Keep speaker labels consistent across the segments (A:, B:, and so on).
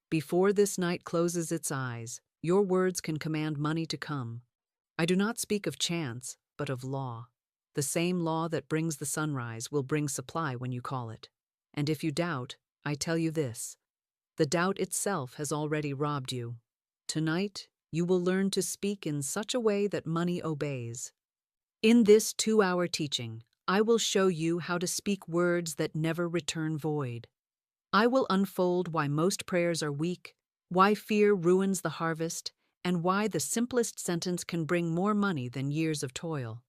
A: Before this night closes its eyes, your words can command money to come. I do not speak of chance, but of law. The same law that brings the sunrise will bring supply when you call it. And if you doubt, I tell you this: the doubt itself has already robbed you. Tonight, you will learn to speak in such a way that money obeys. In this 2-hour teaching, I will show you how to speak words that never return void. I will unfold why most prayers are weak, why fear ruins the harvest, and why the simplest sentence can bring more money than years of toil.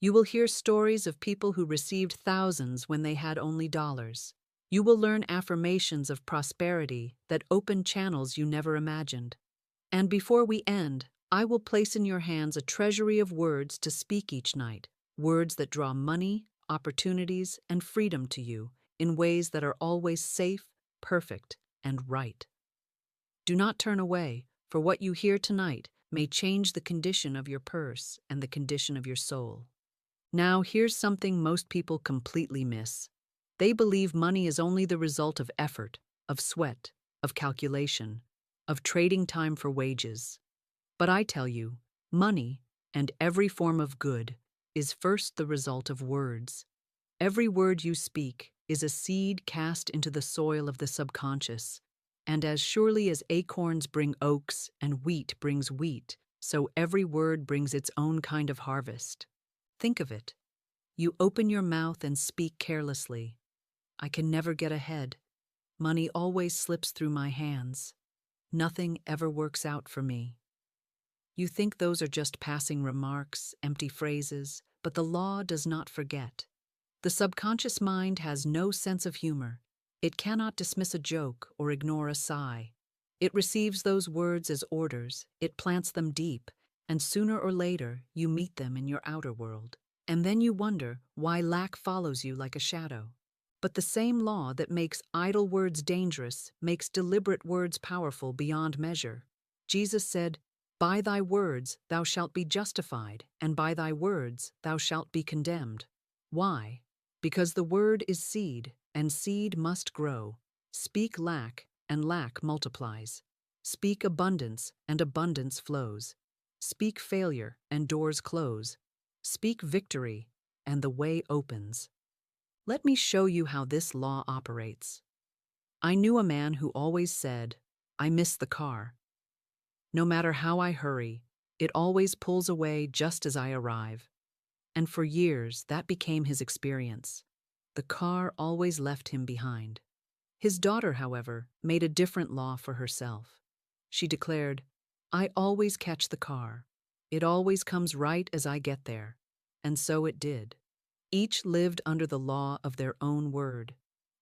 A: You will hear stories of people who received thousands when they had only dollars. You will learn affirmations of prosperity that open channels you never imagined. And before we end, I will place in your hands a treasury of words to speak each night, words that draw money, opportunities, and freedom to you in ways that are always safe, perfect, and right. Do not turn away, for what you hear tonight may change the condition of your purse and the condition of your soul. Now, here's something most people completely miss. They believe money is only the result of effort, of sweat, of calculation, of trading time for wages. But I tell you, money, and every form of good, is first the result of words. Every word you speak is a seed cast into the soil of the subconscious, and as surely as acorns bring oaks and wheat brings wheat, so every word brings its own kind of harvest. Think of it. You open your mouth and speak carelessly. I can never get ahead. Money always slips through my hands. Nothing ever works out for me. You think those are just passing remarks, empty phrases, but the law does not forget. The subconscious mind has no sense of humor. It cannot dismiss a joke or ignore a sigh. It receives those words as orders, it plants them deep, and sooner or later you meet them in your outer world. And then you wonder why lack follows you like a shadow. But the same law that makes idle words dangerous makes deliberate words powerful beyond measure. Jesus said, "By thy words thou shalt be justified, and by thy words thou shalt be condemned." Why? Because the word is seed, and seed must grow. Speak lack, and lack multiplies. Speak abundance, and abundance flows. Speak failure, and doors close. Speak victory, and the way opens. Let me show you how this law operates. I knew a man who always said, "I miss the car." No matter how I hurry, it always pulls away just as I arrive. And for years, that became his experience. The car always left him behind. His daughter, however, made a different law for herself. She declared, "I always catch the car. It always comes right as I get there." And so it did. Each lived under the law of their own word.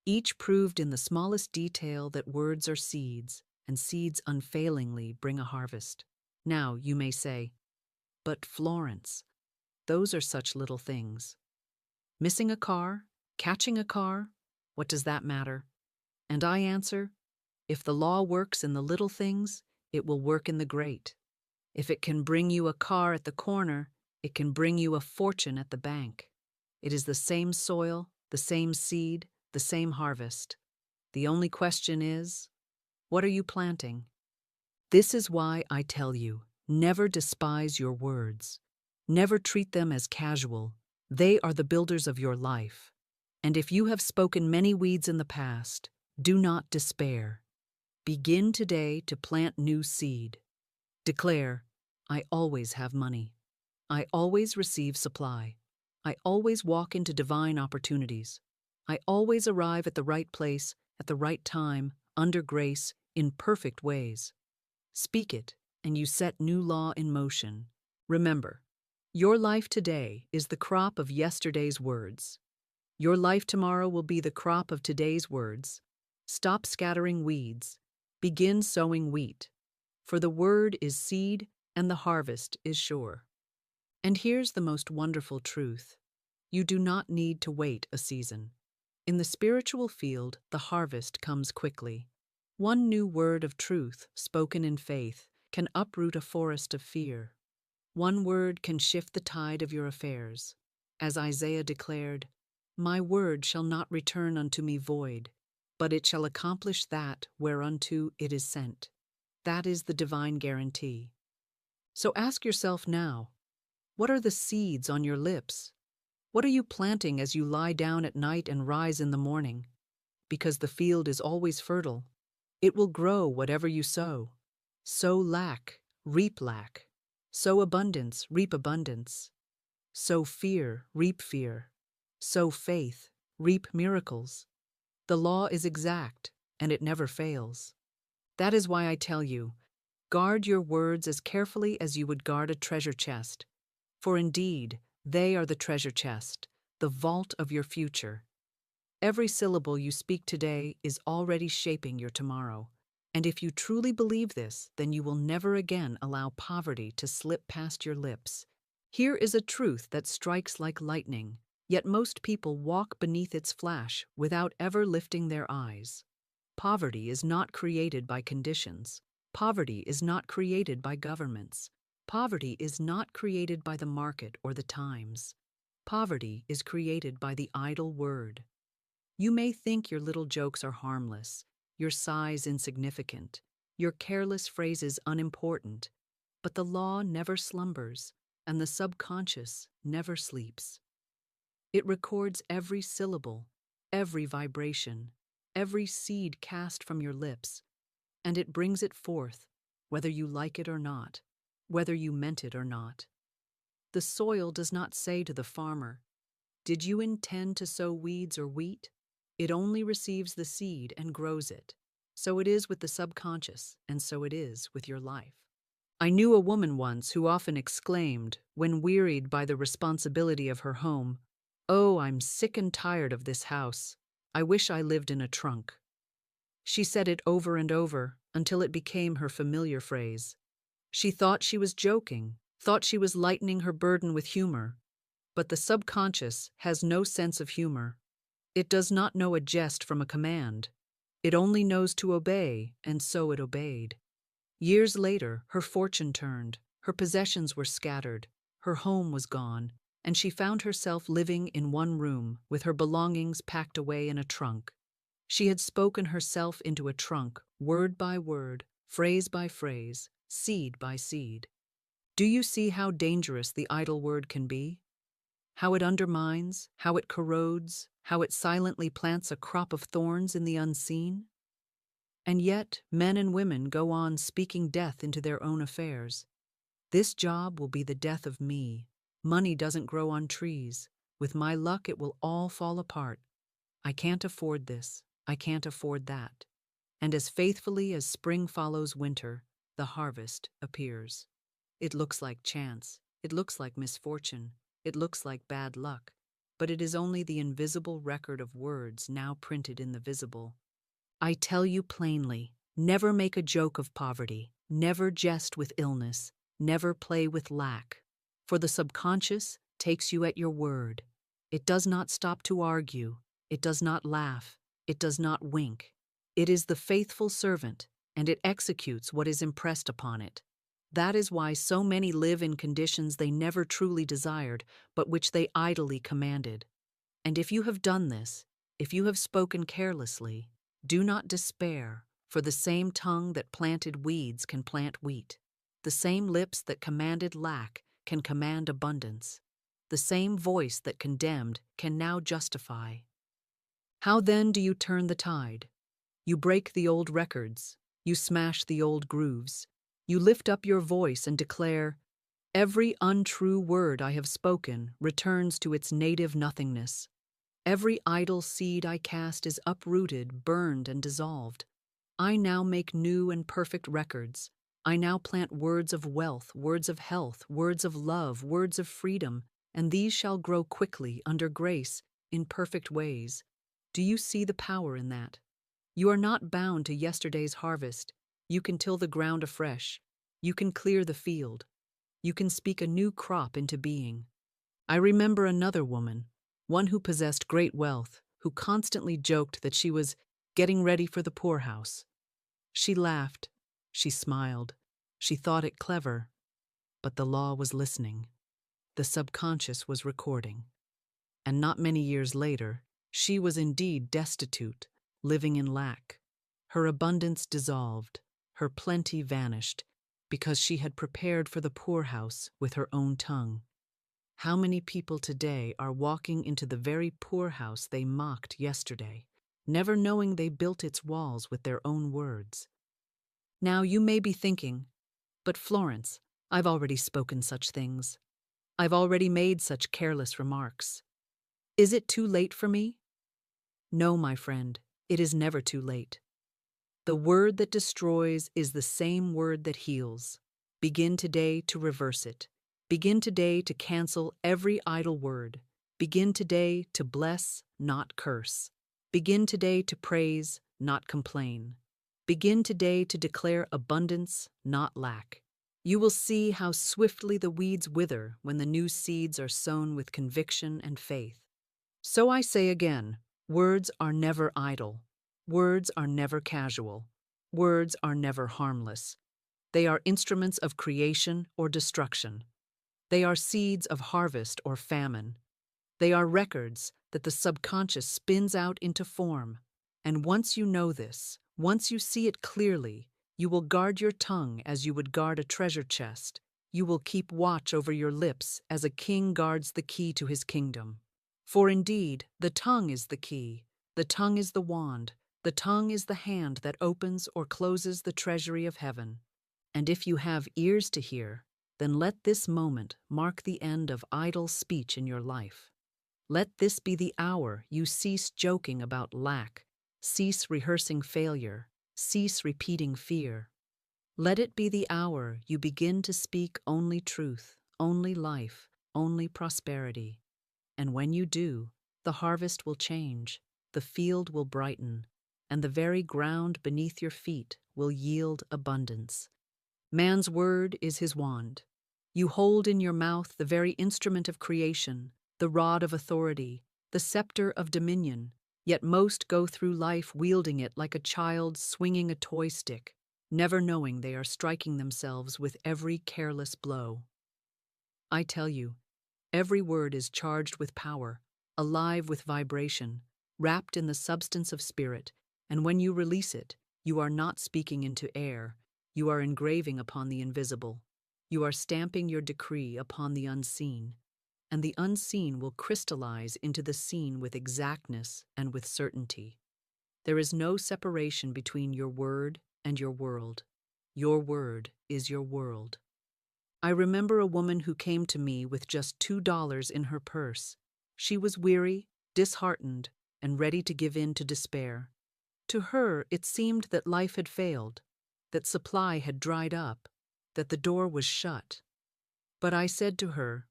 A: Each proved in the smallest detail that words are seeds, and seeds unfailingly bring a harvest. Now, you may say, "But Florence, those are such little things. Missing a car, catching a car, what does that matter?" And I answer, if the law works in the little things, it will work in the great. If it can bring you a car at the corner, it can bring you a fortune at the bank. It is the same soil, the same seed, the same harvest. The only question is, what are you planting? This is why I tell you, never despise your words. Never treat them as casual. They are the builders of your life. And if you have spoken many weeds in the past, do not despair. Begin today to plant new seed. Declare, "I always have money. I always receive supply. I always walk into divine opportunities. I always arrive at the right place, at the right time, under grace, in perfect ways." Speak it, and you set new law in motion. Remember, your life today is the crop of yesterday's words. Your life tomorrow will be the crop of today's words. Stop scattering weeds. Begin sowing wheat. For the word is seed, and the harvest is sure. And here's the most wonderful truth. You do not need to wait a season. In the spiritual field, the harvest comes quickly. One new word of truth, spoken in faith, can uproot a forest of fear. One word can shift the tide of your affairs. As Isaiah declared, "My word shall not return unto me void. but it shall accomplish that whereunto it is sent. That is the divine guarantee. So ask yourself now, what are the seeds on your lips? What are you planting as you lie down at night and rise in the morning? Because the field is always fertile. It will grow whatever you sow. Sow lack, reap lack. Sow abundance, reap abundance. Sow fear, reap fear. Sow faith, reap miracles. The law is exact, and it never fails. That is why I tell you, guard your words as carefully as you would guard a treasure chest. For indeed, they are the treasure chest, the vault of your future. Every syllable you speak today is already shaping your tomorrow. And if you truly believe this, then you will never again allow poverty to slip past your lips. Here is a truth that strikes like lightning, yet most people walk beneath its flash without ever lifting their eyes. Poverty is not created by conditions. Poverty is not created by governments. Poverty is not created by the market or the times. Poverty is created by the idle word. You may think your little jokes are harmless, your sighs insignificant, your careless phrases unimportant, but the law never slumbers, and the subconscious never sleeps. It records every syllable, every vibration, every seed cast from your lips, and it brings it forth, whether you like it or not, whether you meant it or not. The soil does not say to the farmer, "Did you intend to sow weeds or wheat?" It only receives the seed and grows it. So it is with the subconscious, and so it is with your life. I knew a woman once who often exclaimed, when wearied by the responsibility of her home, "Oh, I'm sick and tired of this house. I wish I lived in a trunk." She said it over and over until it became her familiar phrase. She thought she was joking, thought she was lightening her burden with humor. But the subconscious has no sense of humor. It does not know a jest from a command. It only knows to obey, and so it obeyed. Years later, her fortune turned, her possessions were scattered, her home was gone, and she found herself living in one room with her belongings packed away in a trunk. She had spoken herself into a trunk, word by word, phrase by phrase, seed by seed. Do you see how dangerous the idle word can be? How it undermines, how it corrodes, how it silently plants a crop of thorns in the unseen? And yet, men and women go on speaking death into their own affairs. This job will be the death of me. Money doesn't grow on trees. With my luck, it will all fall apart. I can't afford this. I can't afford that. And as faithfully as spring follows winter, the harvest appears. It looks like chance. It looks like misfortune. It looks like bad luck. But it is only the invisible record of words now printed in the visible. I tell you plainly, never make a joke of poverty, never jest with illness, never play with lack. For the subconscious takes you at your word. It does not stop to argue. It does not laugh. It does not wink. It is the faithful servant, and it executes what is impressed upon it. That is why so many live in conditions they never truly desired, but which they idly commanded. And if you have done this, if you have spoken carelessly, do not despair, for the same tongue that planted weeds can plant wheat. The same lips that commanded lack can command abundance. The same voice that condemned can now justify. How then do you turn the tide? You break the old records. You smash the old grooves. You lift up your voice and declare, "Every untrue word I have spoken returns to its native nothingness. Every idle seed I cast is uprooted, burned, and dissolved. I now make new and perfect records. I now plant words of wealth, words of health, words of love, words of freedom, and these shall grow quickly, under grace, in perfect ways." Do you see the power in that? You are not bound to yesterday's harvest. You can till the ground afresh. You can clear the field. You can speak a new crop into being. I remember another woman, one who possessed great wealth, who constantly joked that she was getting ready for the poorhouse. She laughed. She smiled. She thought it clever. But the law was listening. The subconscious was recording. And not many years later, she was indeed destitute, living in lack. Her abundance dissolved, her plenty vanished, because she had prepared for the poorhouse with her own tongue. How many people today are walking into the very poorhouse they mocked yesterday, never knowing they built its walls with their own words? Now you may be thinking, but Florence, I've already spoken such things. I've already made such careless remarks. Is it too late for me? No, my friend, it is never too late. The word that destroys is the same word that heals. Begin today to reverse it. Begin today to cancel every idle word. Begin today to bless, not curse. Begin today to praise, not complain. Begin today to declare abundance, not lack. You will see how swiftly the weeds wither when the new seeds are sown with conviction and faith. So I say again, words are never idle. Words are never casual. Words are never harmless. They are instruments of creation or destruction. They are seeds of harvest or famine. They are records that the subconscious spins out into form. And once you know this, once you see it clearly, you will guard your tongue as you would guard a treasure chest. You will keep watch over your lips as a king guards the key to his kingdom. For indeed, the tongue is the key. The tongue is the wand. The tongue is the hand that opens or closes the treasury of heaven. And if you have ears to hear, then let this moment mark the end of idle speech in your life. Let this be the hour you cease joking about lack, cease rehearsing failure, cease repeating fear. Let it be the hour you begin to speak only truth, only life, only prosperity. And when you do, the harvest will change, the field will brighten, and the very ground beneath your feet will yield abundance. Man's word is his wand. You hold in your mouth the very instrument of creation, the rod of authority, the scepter of dominion, yet most go through life wielding it like a child swinging a toy stick, never knowing they are striking themselves with every careless blow. I tell you, every word is charged with power, alive with vibration, wrapped in the substance of spirit, and when you release it, you are not speaking into air, you are engraving upon the invisible. You are stamping your decree upon the unseen, and the unseen will crystallize into the seen with exactness and with certainty. There is no separation between your word and your world. Your word is your world. I remember a woman who came to me with just $2 in her purse. She was weary, disheartened, and ready to give in to despair. To her, it seemed that life had failed, that supply had dried up, that the door was shut. But I said to her,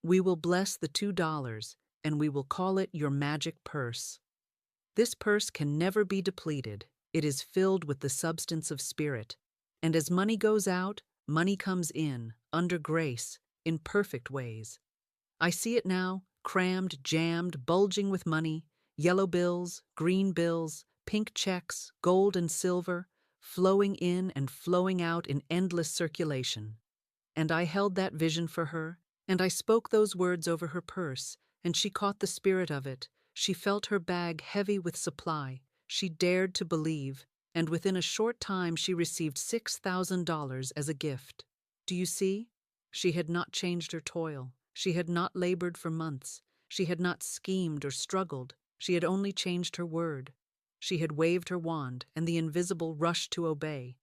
A: "We will bless the $2, and we will call it your magic purse. This purse can never be depleted. It is filled with the substance of spirit. And as money goes out, money comes in, under grace, in perfect ways. I see it now, crammed, jammed, bulging with money, yellow bills, green bills, pink checks, gold and silver, flowing in and flowing out in endless circulation. And I held that vision for her, and I spoke those words over her purse, and she caught the spirit of it. She felt her bag heavy with supply. She dared to believe, and within a short time she received $6,000 as a gift. Do you see? She had not changed her toil. She had not labored for months. She had not schemed or struggled. She had only changed her word. She had waved her wand, and the invisible rushed to obey.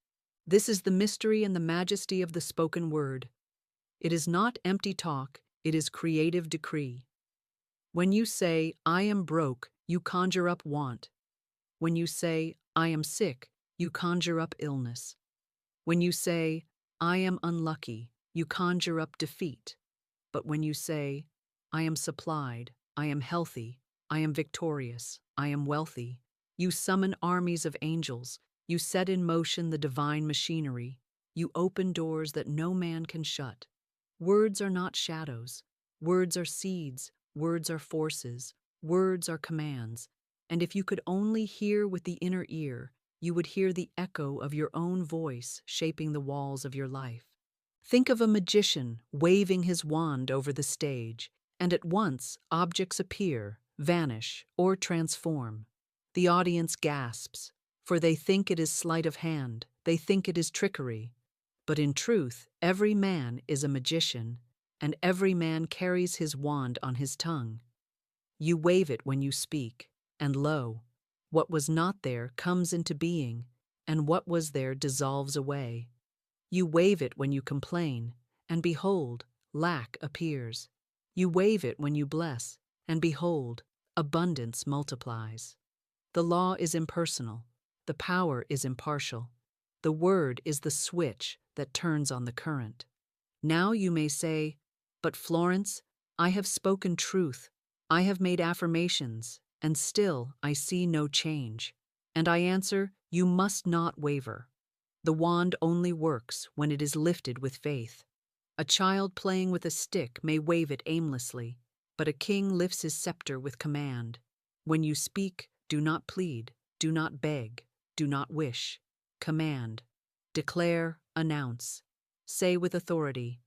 A: This is the mystery and the majesty of the spoken word. It is not empty talk, it is creative decree. When you say, "I am broke," you conjure up want. When you say, "I am sick," you conjure up illness. When you say, "I am unlucky," you conjure up defeat. But when you say, "I am supplied, I am healthy, I am victorious, I am wealthy," you summon armies of angels. You set in motion the divine machinery. You open doors that no man can shut. Words are not shadows. Words are seeds. Words are forces. Words are commands. And if you could only hear with the inner ear, you would hear the echo of your own voice shaping the walls of your life. Think of a magician waving his wand over the stage, and at once objects appear, vanish, or transform. The audience gasps, for they think it is sleight of hand, they think it is trickery. But in truth, every man is a magician, and every man carries his wand on his tongue. You wave it when you speak, and lo, what was not there comes into being, and what was there dissolves away. You wave it when you complain, and behold, lack appears. You wave it when you bless, and behold, abundance multiplies. The law is impersonal, the power is impartial. The word is the switch that turns on the current. Now you may say, "But Florence, I have spoken truth. I have made affirmations, and still I see no change." And I answer, you must not waver. The wand only works when it is lifted with faith. A child playing with a stick may wave it aimlessly, but a king lifts his scepter with command. When you speak, do not plead, do not beg, do not wish. Command. Declare, announce. Say with authority,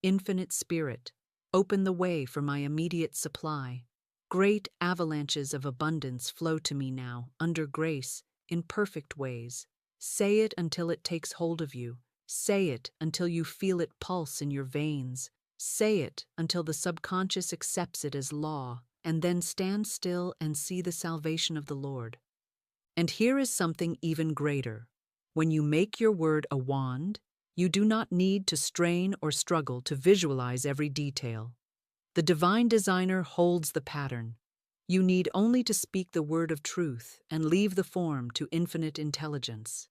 A: "Infinite Spirit, open the way for my immediate supply. Great avalanches of abundance flow to me now, under grace, in perfect ways." Say it until it takes hold of you. Say it until you feel it pulse in your veins. Say it until the subconscious accepts it as law, and then stand still and see the salvation of the Lord. And here is something even greater. When you make your word a wand, you do not need to strain or struggle to visualize every detail. The divine designer holds the pattern. You need only to speak the word of truth and leave the form to infinite intelligence.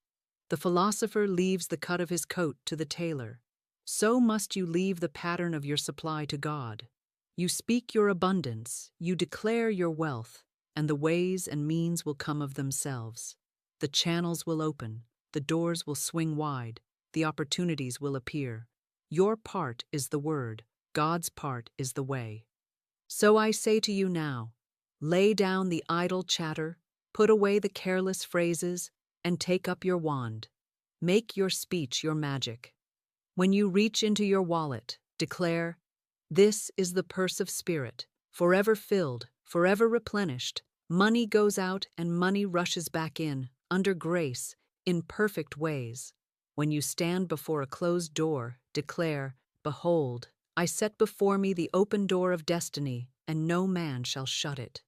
A: The philosopher leaves the cut of his coat to the tailor. So must you leave the pattern of your supply to God. You speak your abundance, you declare your wealth, and the ways and means will come of themselves. The channels will open, the doors will swing wide, the opportunities will appear. Your part is the word, God's part is the way. So I say to you now, lay down the idle chatter, put away the careless phrases, and take up your wand. Make your speech your magic. When you reach into your wallet, declare, "This is the purse of spirit, forever filled, forever replenished. Money goes out and money rushes back in, under grace, in perfect ways." When you stand before a closed door, declare, "Behold, I set before me the open door of destiny, and no man shall shut it."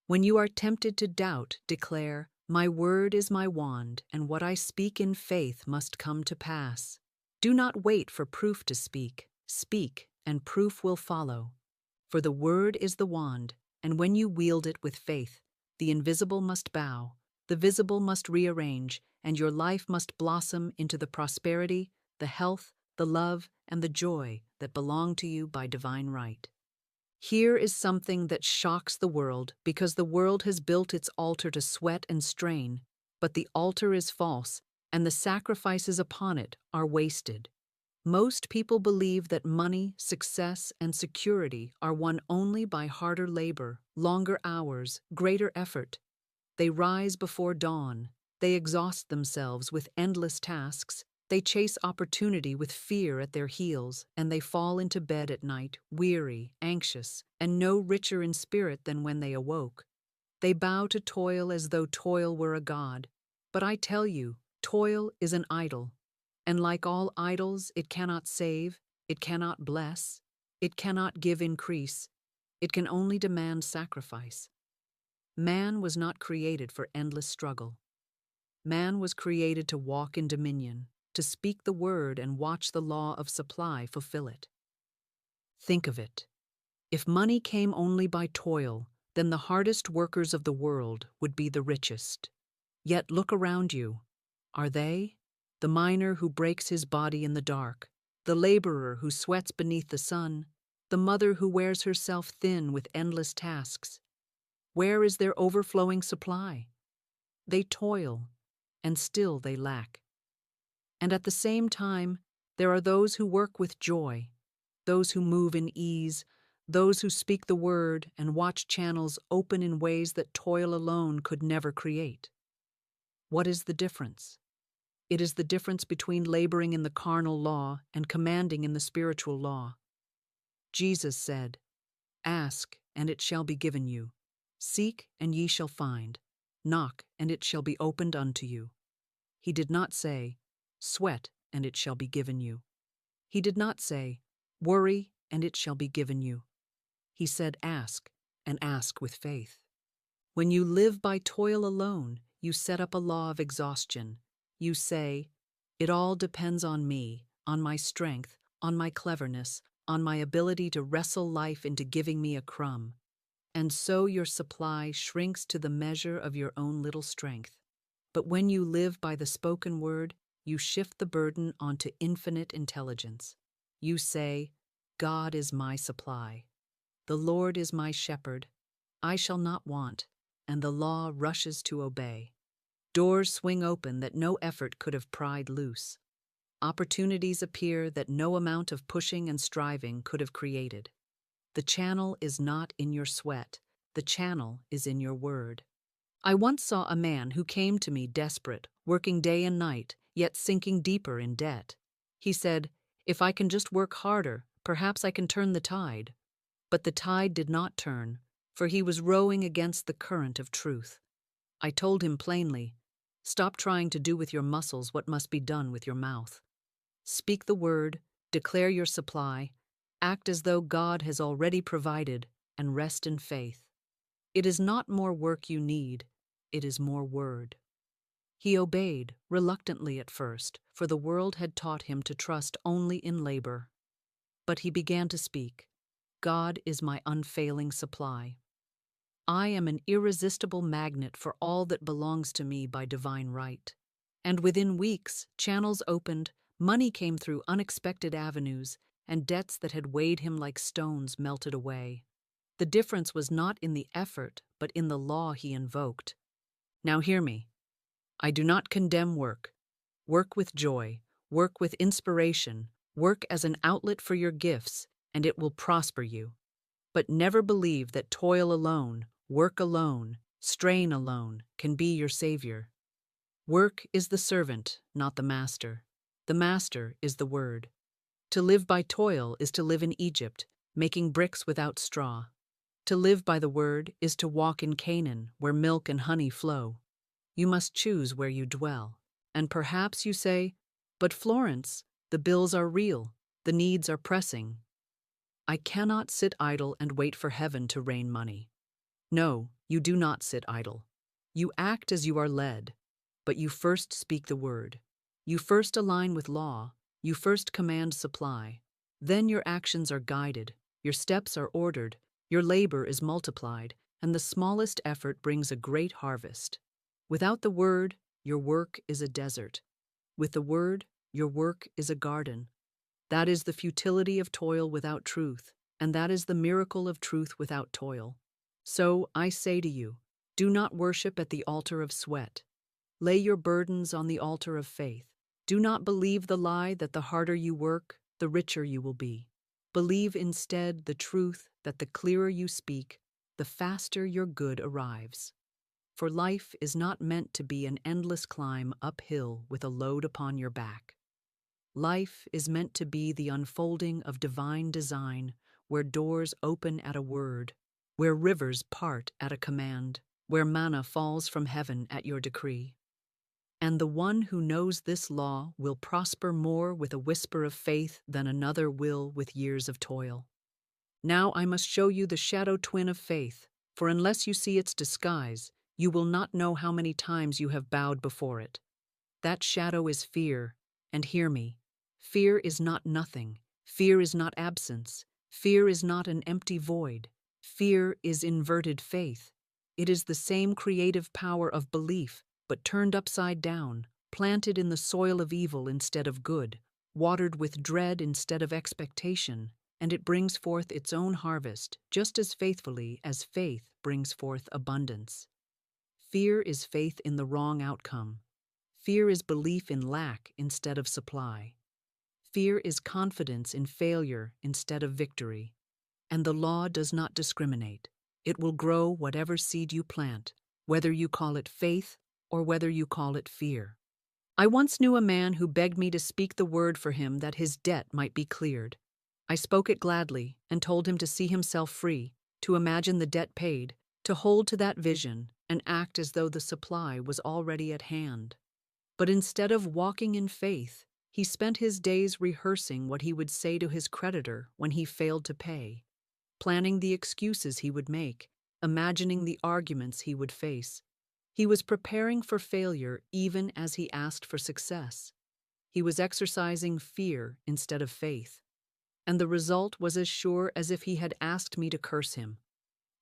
A: When you are tempted to doubt, declare, "My word is my wand, and what I speak in faith must come to pass." Do not wait for proof to speak. Speak, and proof will follow. For the word is the wand, and when you wield it with faith, the invisible must bow, the visible must rearrange, and your life must blossom into the prosperity, the health, the love, and the joy that belong to you by divine right. Here is something that shocks the world because the world has built its altar to sweat and strain, but the altar is false, and the sacrifices upon it are wasted. Most people believe that money, success, and security are won only by harder labor, longer hours, greater effort. They rise before dawn. They exhaust themselves with endless tasks. They chase opportunity with fear at their heels, and they fall into bed at night, weary, anxious, and no richer in spirit than when they awoke. They bow to toil as though toil were a god. But I tell you, toil is an idol. And like all idols, it cannot save, it cannot bless, it cannot give increase. It can only demand sacrifice. Man was not created for endless struggle. Man was created to walk in dominion, to speak the word and watch the law of supply fulfill it. Think of it. If money came only by toil, then the hardest workers of the world would be the richest. Yet look around you. Are they? The miner who breaks his body in the dark, the laborer who sweats beneath the sun, the mother who wears herself thin with endless tasks. Where is their overflowing supply? They toil, and still they lack. And at the same time, there are those who work with joy, those who move in ease, those who speak the word and watch channels open in ways that toil alone could never create. What is the difference? It is the difference between laboring in the carnal law and commanding in the spiritual law. Jesus said, "Ask, and it shall be given you. Seek, and ye shall find. Knock, and it shall be opened unto you. He did not say, sweat, and it shall be given you. He did not say, worry, and it shall be given you. He said, ask, and ask with faith. When you live by toil alone, you set up a law of exhaustion. You say, it all depends on me, on my strength, on my cleverness, on my ability to wrestle life into giving me a crumb. And so your supply shrinks to the measure of your own little strength. But when you live by the spoken word, you shift the burden onto infinite intelligence. You say, God is my supply. The Lord is my shepherd. I shall not want, and the law rushes to obey. Doors swing open that no effort could have pried loose. Opportunities appear that no amount of pushing and striving could have created. The channel is not in your sweat. The channel is in your word. I once saw a man who came to me desperate, working day and night, yet sinking deeper in debt. He said, if I can just work harder, perhaps I can turn the tide. But the tide did not turn, for he was rowing against the current of truth. I told him plainly, stop trying to do with your muscles what must be done with your mouth. Speak the word, declare your supply, act as though God has already provided, and rest in faith. It is not more work you need, it is more word. He obeyed, reluctantly at first, for the world had taught him to trust only in labor. But he began to speak, God is my unfailing supply. I am an irresistible magnet for all that belongs to me by divine right. And within weeks, channels opened, money came through unexpected avenues, and debts that had weighed him like stones melted away. The difference was not in the effort, but in the law he invoked. Now hear me. I do not condemn work. Work with joy, work with inspiration, work as an outlet for your gifts, and it will prosper you. But never believe that toil alone, work alone, strain alone can be your savior. Work is the servant, not the master. The master is the word. To live by toil is to live in Egypt, making bricks without straw. To live by the word is to walk in Canaan, where milk and honey flow. You must choose where you dwell. And perhaps you say, but Florence, the bills are real, the needs are pressing. I cannot sit idle and wait for heaven to rain money. No, you do not sit idle. You act as you are led, but you first speak the word. You first align with law. You first command supply. Then your actions are guided, your steps are ordered, your labor is multiplied, and the smallest effort brings a great harvest. Without the word, your work is a desert. With the word, your work is a garden. That is the futility of toil without truth, and that is the miracle of truth without toil. So I say to you, do not worship at the altar of sweat. Lay your burdens on the altar of faith. Do not believe the lie that the harder you work, the richer you will be. Believe instead the truth that the clearer you speak, the faster your good arrives. For life is not meant to be an endless climb uphill with a load upon your back. Life is meant to be the unfolding of divine design, where doors open at a word, where rivers part at a command, where manna falls from heaven at your decree. And the one who knows this law will prosper more with a whisper of faith than another will with years of toil. Now I must show you the shadow twin of faith, for unless you see its disguise, you will not know how many times you have bowed before it. That shadow is fear, and hear me. Fear is not nothing. Fear is not absence. Fear is not an empty void. Fear is inverted faith. It is the same creative power of belief, but turned upside down, planted in the soil of evil instead of good, watered with dread instead of expectation, and it brings forth its own harvest just as faithfully as faith brings forth abundance. Fear is faith in the wrong outcome. Fear is belief in lack instead of supply. Fear is confidence in failure instead of victory. And the law does not discriminate. It will grow whatever seed you plant, whether you call it faith or whether you call it fear. I once knew a man who begged me to speak the word for him that his debt might be cleared. I spoke it gladly and told him to see himself free, to imagine the debt paid, to hold to that vision, and act as though the supply was already at hand. But instead of walking in faith, he spent his days rehearsing what he would say to his creditor when he failed to pay, planning the excuses he would make, imagining the arguments he would face. He was preparing for failure even as he asked for success. He was exercising fear instead of faith. And the result was as sure as if he had asked me to curse him.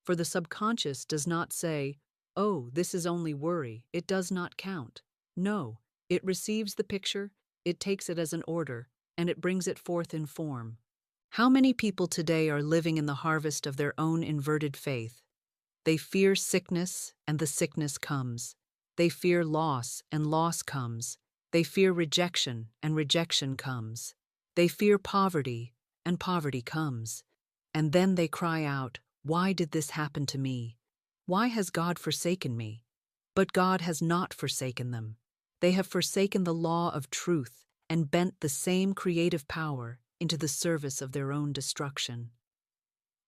A: For the subconscious does not say, "Oh, this is only worry, it does not count." No, it receives the picture, it takes it as an order, and it brings it forth in form. How many people today are living in the harvest of their own inverted faith? They fear sickness, and the sickness comes. They fear loss, and loss comes. They fear rejection, and rejection comes. They fear poverty, and poverty comes. And then they cry out, "Why did this happen to me? Why has God forsaken me?" But God has not forsaken them. They have forsaken the law of truth and bent the same creative power into the service of their own destruction.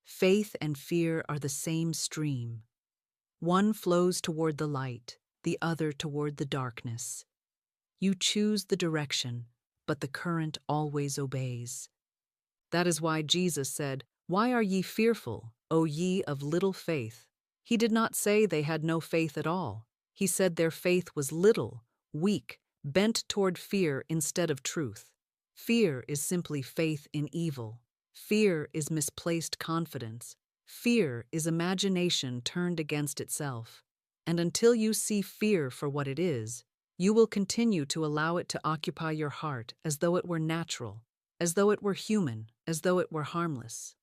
A: Faith and fear are the same stream. One flows toward the light, the other toward the darkness. You choose the direction, but the current always obeys. That is why Jesus said, "Why are ye fearful, O ye of little faith?" He did not say they had no faith at all. He said their faith was little, weak, bent toward fear instead of truth. Fear is simply faith in evil. Fear is misplaced confidence. Fear is imagination turned against itself. And until you see fear for what it is, you will continue to allow it to occupy your heart as though it were natural, as though it were human, as though it were harmless.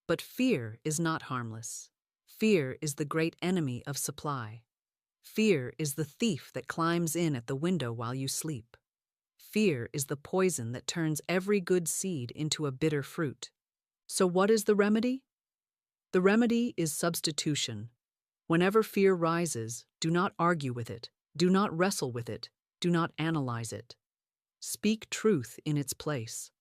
A: But fear is not harmless. Fear is the great enemy of supply. Fear is the thief that climbs in at the window while you sleep. Fear is the poison that turns every good seed into a bitter fruit. So what is the remedy? The remedy is substitution. Whenever fear rises, do not argue with it, do not wrestle with it, do not analyze it. Speak truth in its place.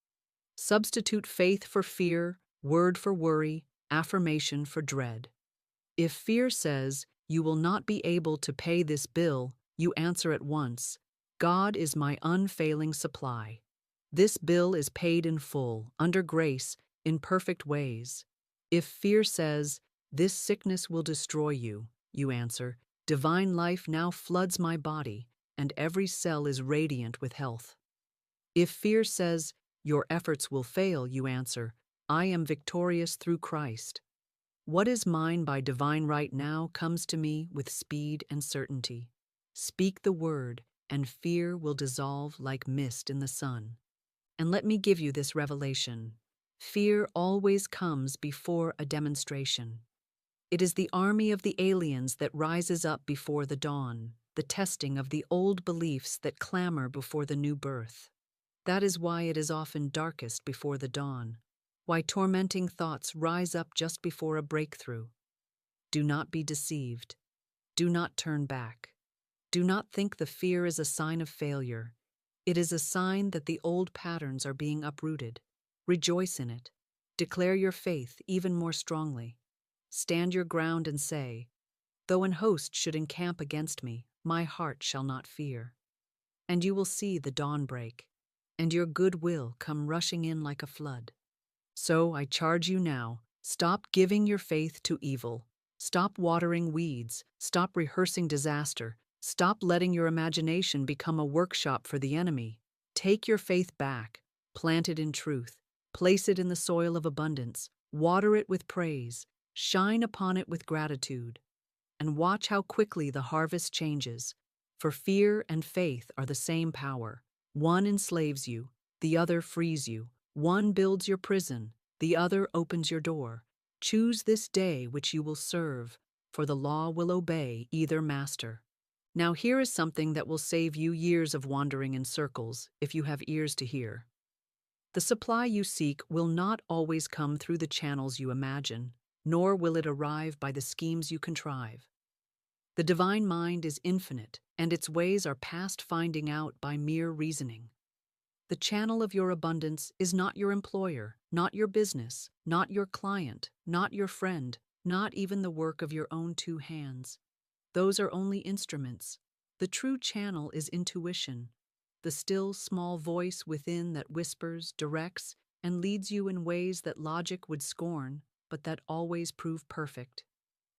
A: Substitute faith for fear, word for worry, affirmation for dread. If fear says, "You will not be able to pay this bill," you answer at once, "God is my unfailing supply. This bill is paid in full, under grace, in perfect ways." If fear says, "This sickness will destroy you," you answer, "Divine life now floods my body, and every cell is radiant with health." If fear says, "Your efforts will fail," you answer, "I am victorious through Christ. What is mine by divine right now comes to me with speed and certainty." Speak the word, and fear will dissolve like mist in the sun. And let me give you this revelation. Fear always comes before a demonstration. It is the army of the aliens that rises up before the dawn, the testing of the old beliefs that clamor before the new birth. That is why it is often darkest before the dawn, why tormenting thoughts rise up just before a breakthrough. Do not be deceived. Do not turn back. Do not think the fear is a sign of failure. It is a sign that the old patterns are being uprooted. Rejoice in it. Declare your faith even more strongly. Stand your ground and say, "Though an host should encamp against me, my heart shall not fear." And you will see the dawn break, and your good will come rushing in like a flood. So I charge you now, stop giving your faith to evil. Stop watering weeds. Stop rehearsing disaster. Stop letting your imagination become a workshop for the enemy. Take your faith back, plant it in truth, place it in the soil of abundance, water it with praise, shine upon it with gratitude, and watch how quickly the harvest changes. For fear and faith are the same power. One enslaves you, the other frees you. One builds your prison, the other opens your door. Choose this day which you will serve, for the law will obey either master. Now here is something that will save you years of wandering in circles, if you have ears to hear. The supply you seek will not always come through the channels you imagine, nor will it arrive by the schemes you contrive. The divine mind is infinite, and its ways are past finding out by mere reasoning. The channel of your abundance is not your employer, not your business, not your client, not your friend, not even the work of your own two hands. Those are only instruments. The true channel is intuition, the still, small voice within that whispers, directs, and leads you in ways that logic would scorn, but that always prove perfect.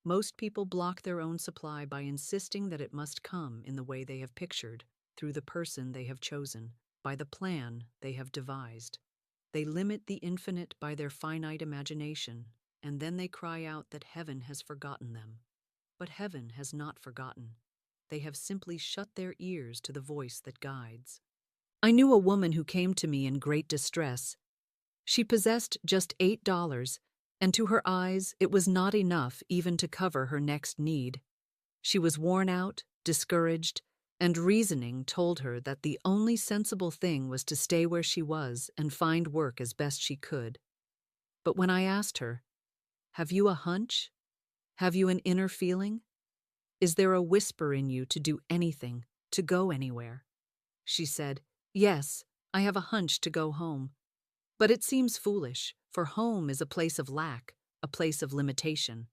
A: Most people block their own supply by insisting that it must come in the way they have pictured, through the person they have chosen, by the plan they have devised. They limit the infinite by their finite imagination, and then they cry out that heaven has forgotten them. But heaven has not forgotten. They have simply shut their ears to the voice that guides. I knew a woman who came to me in great distress. She possessed just $8, and to her eyes it was not enough even to cover her next need. She was worn out, discouraged, and reasoning told her that the only sensible thing was to stay where she was and find work as best she could. But when I asked her, "Have you a hunch? Have you an inner feeling? Is there a whisper in you to do anything, to go anywhere?" She said, "Yes, I have a hunch to go home. But it seems foolish, for home is a place of lack, a place of limitation.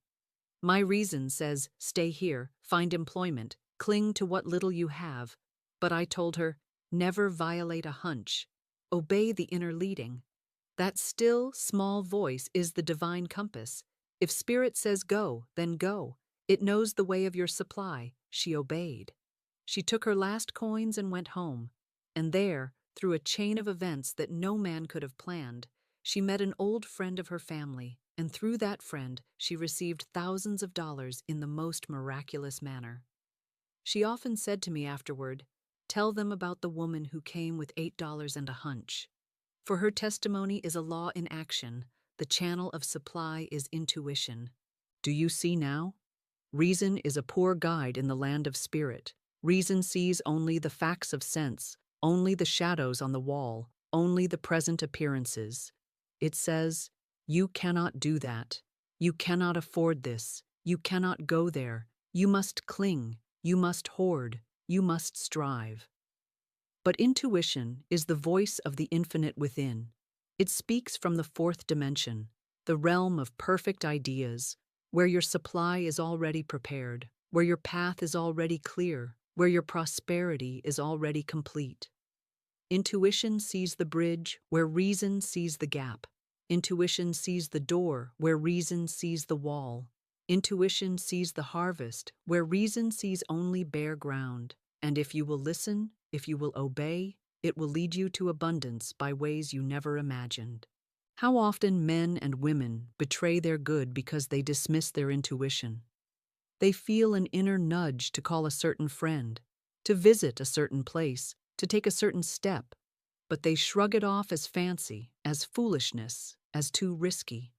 A: My reason says, stay here, find employment, cling to what little you have." But I told her, never violate a hunch. Obey the inner leading. That still, small voice is the divine compass. If spirit says go, then go. It knows the way of your supply. She obeyed. She took her last coins and went home. And there, through a chain of events that no man could have planned, she met an old friend of her family, and through that friend she received thousands of dollars in the most miraculous manner. She often said to me afterward, "Tell them about the woman who came with $8 and a hunch." For her testimony is a law in action. The channel of supply is intuition. Do you see now? Reason is a poor guide in the land of spirit. Reason sees only the facts of sense, only the shadows on the wall, only the present appearances. It says, you cannot do that. You cannot afford this. You cannot go there. You must cling. You must hoard. You must strive. But intuition is the voice of the infinite within. It speaks from the fourth dimension, the realm of perfect ideas, where your supply is already prepared, where your path is already clear, where your prosperity is already complete. Intuition sees the bridge where reason sees the gap. Intuition sees the door where reason sees the wall. Intuition sees the harvest where reason sees only bare ground. And if you will listen, if you will obey, it will lead you to abundance by ways you never imagined. How often men and women betray their good because they dismiss their intuition. They feel an inner nudge to call a certain friend, to visit a certain place, to take a certain step, but they shrug it off as fancy, as foolishness, as too risky.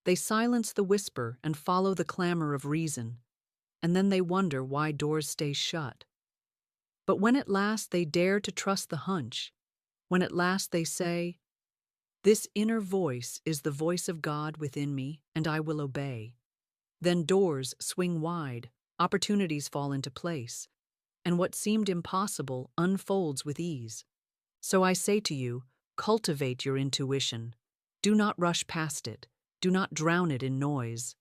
A: They silence the whisper and follow the clamor of reason, and then they wonder why doors stay shut. But when at last they dare to trust the hunch, when at last they say, "This inner voice is the voice of God within me, and I will obey," then doors swing wide, opportunities fall into place, and what seemed impossible unfolds with ease. So I say to you, cultivate your intuition. Do not rush past it. Do not drown it in noise.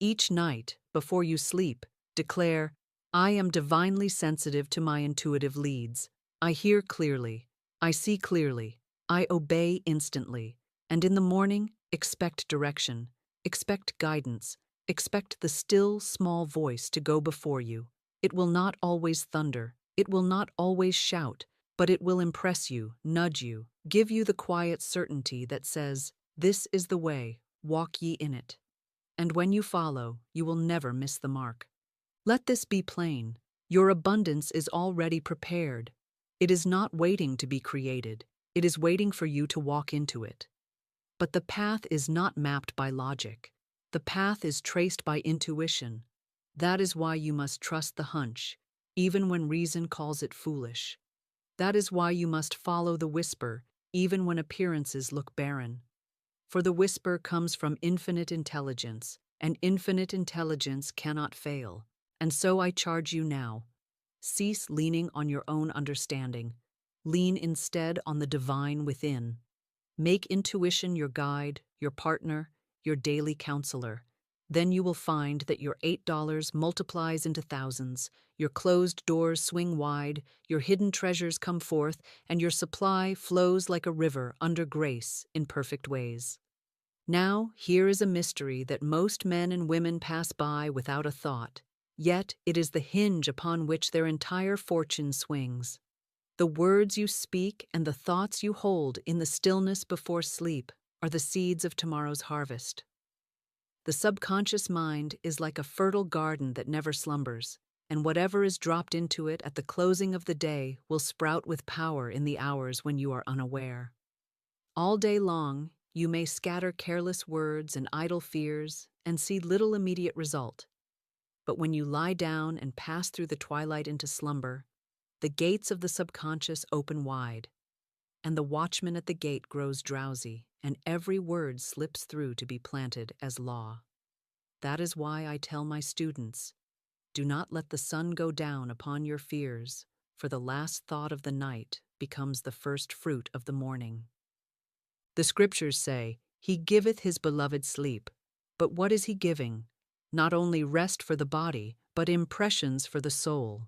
A: Each night, before you sleep, declare, "I am divinely sensitive to my intuitive leads. I hear clearly. I see clearly. I obey instantly." And in the morning, expect direction. Expect guidance. Expect the still, small voice to go before you. It will not always thunder. It will not always shout, but it will impress you, nudge you, give you the quiet certainty that says, "This is the way, walk ye in it." And when you follow, you will never miss the mark. Let this be plain. Your abundance is already prepared. It is not waiting to be created. It is waiting for you to walk into it. But the path is not mapped by logic. The path is traced by intuition. That is why you must trust the hunch, even when reason calls it foolish. That is why you must follow the whisper, even when appearances look barren. For the whisper comes from infinite intelligence, and infinite intelligence cannot fail. And so I charge you now, cease leaning on your own understanding. Lean instead on the divine within. Make intuition your guide, your partner, your daily counselor. Then you will find that your $8 multiplies into thousands, your closed doors swing wide, your hidden treasures come forth, and your supply flows like a river under grace in perfect ways. Now, here is a mystery that most men and women pass by without a thought, yet it is the hinge upon which their entire fortune swings. The words you speak and the thoughts you hold in the stillness before sleep are the seeds of tomorrow's harvest. The subconscious mind is like a fertile garden that never slumbers, and whatever is dropped into it at the closing of the day will sprout with power in the hours when you are unaware. All day long, you may scatter careless words and idle fears and see little immediate result. But when you lie down and pass through the twilight into slumber, the gates of the subconscious open wide, and the watchman at the gate grows drowsy, and every word slips through to be planted as law. That is why I tell my students, do not let the sun go down upon your fears, for the last thought of the night becomes the first fruit of the morning. The scriptures say, He giveth His beloved sleep. But what is He giving? Not only rest for the body, but impressions for the soul.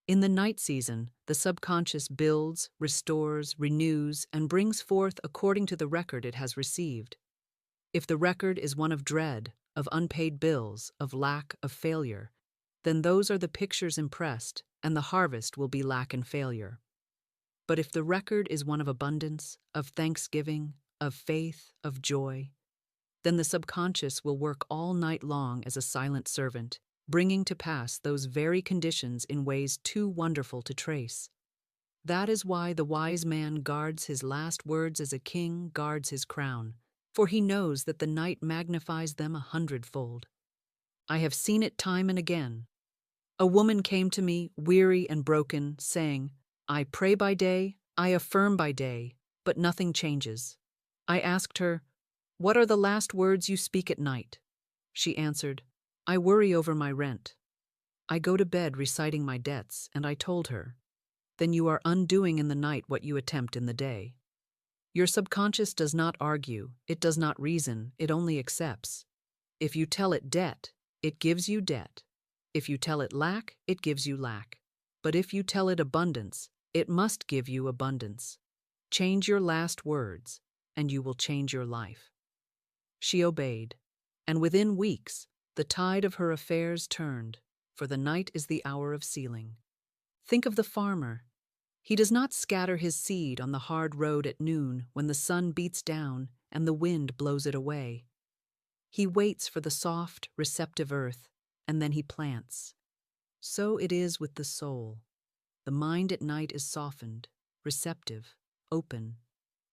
A: In the night season, the subconscious builds, restores, renews, and brings forth according to the record it has received. If the record is one of dread, of unpaid bills, of lack, of failure, then those are the pictures impressed, and the harvest will be lack and failure. But if the record is one of abundance, of thanksgiving, of faith, of joy, then the subconscious will work all night long as a silent servant, bringing to pass those very conditions in ways too wonderful to trace. That is why the wise man guards his last words as a king guards his crown, for he knows that the night magnifies them 100-fold. I have seen it time and again. A woman came to me, weary and broken, saying, I pray by day, I affirm by day, but nothing changes. I asked her, What are the last words you speak at night? She answered, I worry over my rent. I go to bed reciting my debts, and I told her, Then you are undoing in the night what you attempt in the day. Your subconscious does not argue, it does not reason, it only accepts. If you tell it debt, it gives you debt. If you tell it lack, it gives you lack. But if you tell it abundance, it must give you abundance. Change your last words, and you will change your life. She obeyed, and within weeks, the tide of her affairs turned, for the night is the hour of sealing. Think of the farmer. He does not scatter his seed on the hard road at noon when the sun beats down and the wind blows it away. He waits for the soft, receptive earth, and then he plants. So it is with the soul. The mind at night is softened, receptive, open.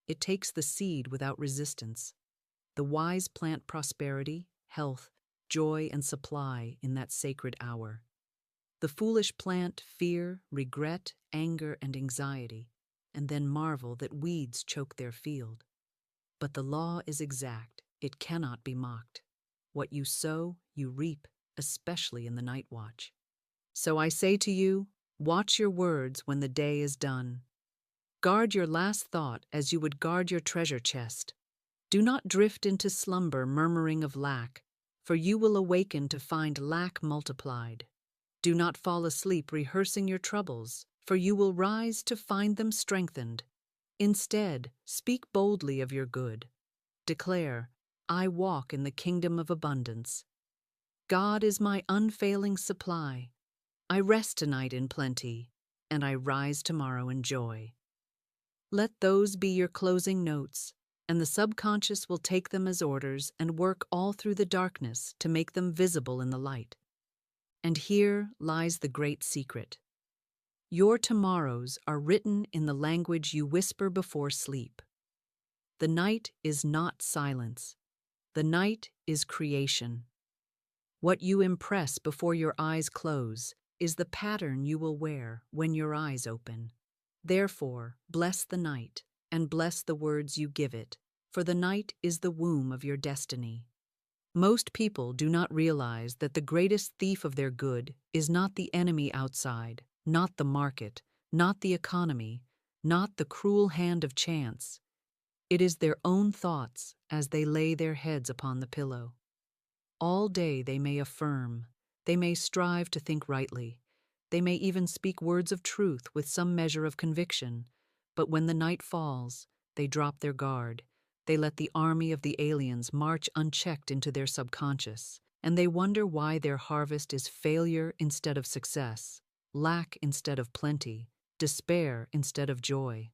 A: It takes the seed without resistance. The wise plant prosperity, health, joy, and supply in that sacred hour. The foolish plant fear, regret, anger, and anxiety, and then marvel that weeds choke their field. But the law is exact. It cannot be mocked. What you sow, you reap, especially in the night watch. So I say to you, watch your words when the day is done. Guard your last thought as you would guard your treasure chest. Do not drift into slumber murmuring of lack, for you will awaken to find lack multiplied. Do not fall asleep rehearsing your troubles, for you will rise to find them strengthened. Instead, speak boldly of your good. Declare, I walk in the kingdom of abundance. God is my unfailing supply. I rest tonight in plenty, and I rise tomorrow in joy. Let those be your closing notes, and the subconscious will take them as orders and work all through the darkness to make them visible in the light. And here lies the great secret. Your tomorrows are written in the language you whisper before sleep. The night is not silence. The night is creation. What you impress before your eyes close is the pattern you will wear when your eyes open. Therefore, bless the night, and bless the words you give it, for the night is the womb of your destiny. Most people do not realize that the greatest thief of their good is not the enemy outside, not the market, not the economy, not the cruel hand of chance. It is their own thoughts as they lay their heads upon the pillow. All day they may affirm, they may strive to think rightly, they may even speak words of truth with some measure of conviction, but when the night falls, they drop their guard, they let the army of the aliens march unchecked into their subconscious, and they wonder why their harvest is failure instead of success, lack instead of plenty, despair instead of joy.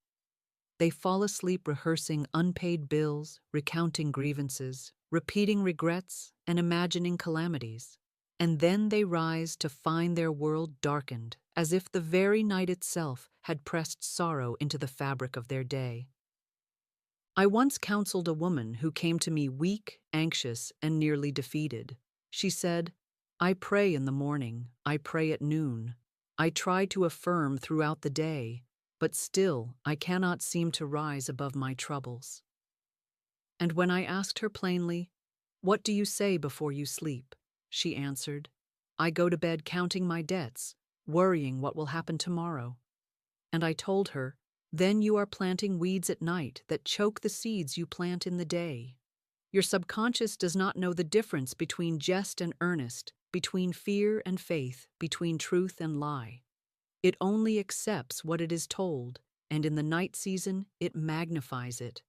A: They fall asleep rehearsing unpaid bills, recounting grievances, repeating regrets, and imagining calamities. And then they rise to find their world darkened, as if the very night itself had pressed sorrow into the fabric of their day. I once counseled a woman who came to me weak, anxious, and nearly defeated. She said, "I pray in the morning, I pray at noon. I try to affirm throughout the day, but still I cannot seem to rise above my troubles." And when I asked her plainly, "What do you say before you sleep?" she answered, "I go to bed counting my debts, worrying what will happen tomorrow." And I told her, "Then you are planting weeds at night that choke the seeds you plant in the day. Your subconscious does not know the difference between jest and earnest, between fear and faith, between truth and lie. It only accepts what it is told, and in the night season, it magnifies it.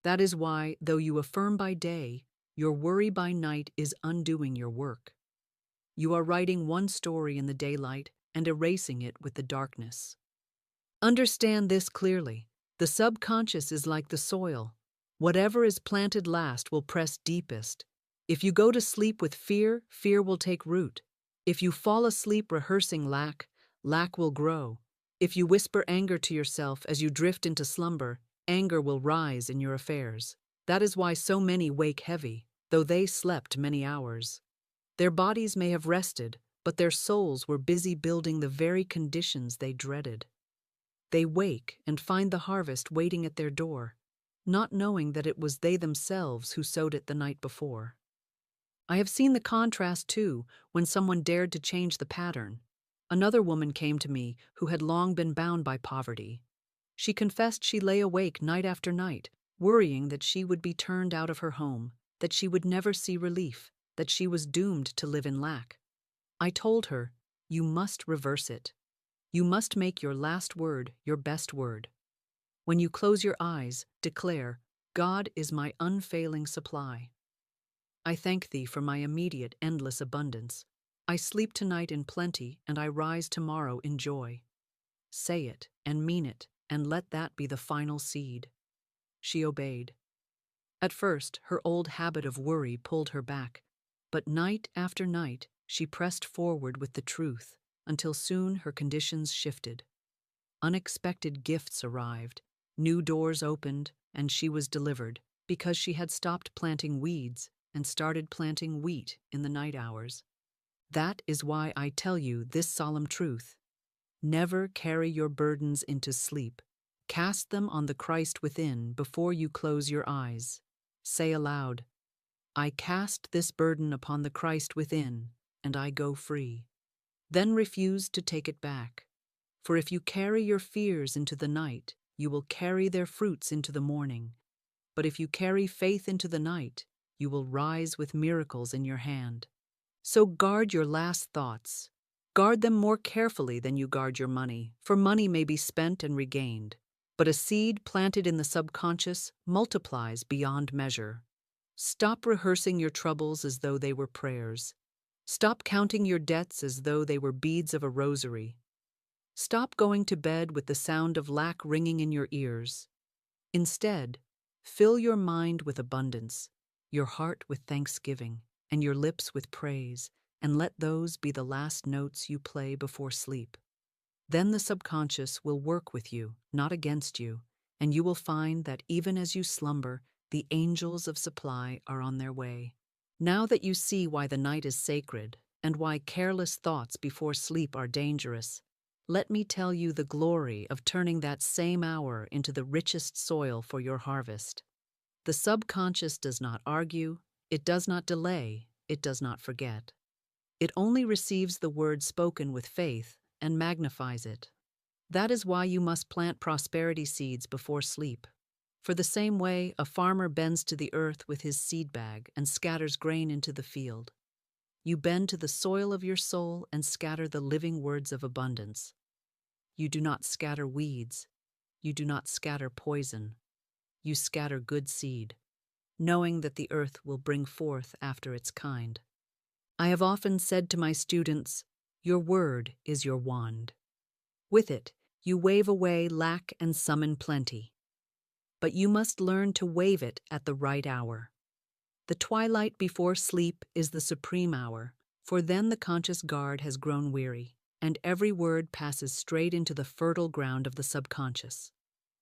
A: That is why, though you affirm by day, your worry by night is undoing your work. You are writing one story in the daylight and erasing it with the darkness. Understand this clearly. The subconscious is like the soil. Whatever is planted last will press deepest. If you go to sleep with fear, fear will take root. If you fall asleep rehearsing lack, lack will grow. If you whisper anger to yourself as you drift into slumber, anger will rise in your affairs. That is why so many wake heavy, though they slept many hours. Their bodies may have rested, but their souls were busy building the very conditions they dreaded. They wake and find the harvest waiting at their door, not knowing that it was they themselves who sowed it the night before. I have seen the contrast, too, when someone dared to change the pattern. Another woman came to me who had long been bound by poverty. She confessed she lay awake night after night, worrying that she would be turned out of her home, that she would never see relief, that she was doomed to live in lack. I told her, "You must reverse it. You must make your last word your best word. When you close your eyes, declare, 'God is my unfailing supply. I thank thee for my immediate, endless abundance. I sleep tonight in plenty, and I rise tomorrow in joy.' Say it and mean it, and let that be the final seed." She obeyed. At first, her old habit of worry pulled her back, but night after night, she pressed forward with the truth, until soon her conditions shifted. Unexpected gifts arrived, new doors opened, and she was delivered, because she had stopped planting weeds and started planting wheat in the night hours. That is why I tell you this solemn truth. Never carry your burdens into sleep. Cast them on the Christ within before you close your eyes. Say aloud, "I cast this burden upon the Christ within, and I go free." Then refuse to take it back. For if you carry your fears into the night, you will carry their fruits into the morning. But if you carry faith into the night, you will rise with miracles in your hand. So guard your last thoughts. Guard them more carefully than you guard your money, for money may be spent and regained. But a seed planted in the subconscious multiplies beyond measure. Stop rehearsing your troubles as though they were prayers. Stop counting your debts as though they were beads of a rosary. Stop going to bed with the sound of lack ringing in your ears. Instead, fill your mind with abundance, your heart with thanksgiving, and your lips with praise, and let those be the last notes you play before sleep. Then the subconscious will work with you, not against you, and you will find that even as you slumber, the angels of supply are on their way. Now that you see why the night is sacred, and why careless thoughts before sleep are dangerous, let me tell you the glory of turning that same hour into the richest soil for your harvest. The subconscious does not argue, it does not delay, it does not forget. It only receives the word spoken with faith and magnifies it. That is why you must plant prosperity seeds before sleep. For the same way, a farmer bends to the earth with his seed bag and scatters grain into the field. You bend to the soil of your soul and scatter the living words of abundance. You do not scatter weeds. You do not scatter poison. You scatter good seed, knowing that the earth will bring forth after its kind. I have often said to my students, your word is your wand. With it, you wave away lack and summon plenty. But you must learn to wave it at the right hour. The twilight before sleep is the supreme hour, for then the conscious guard has grown weary, and every word passes straight into the fertile ground of the subconscious.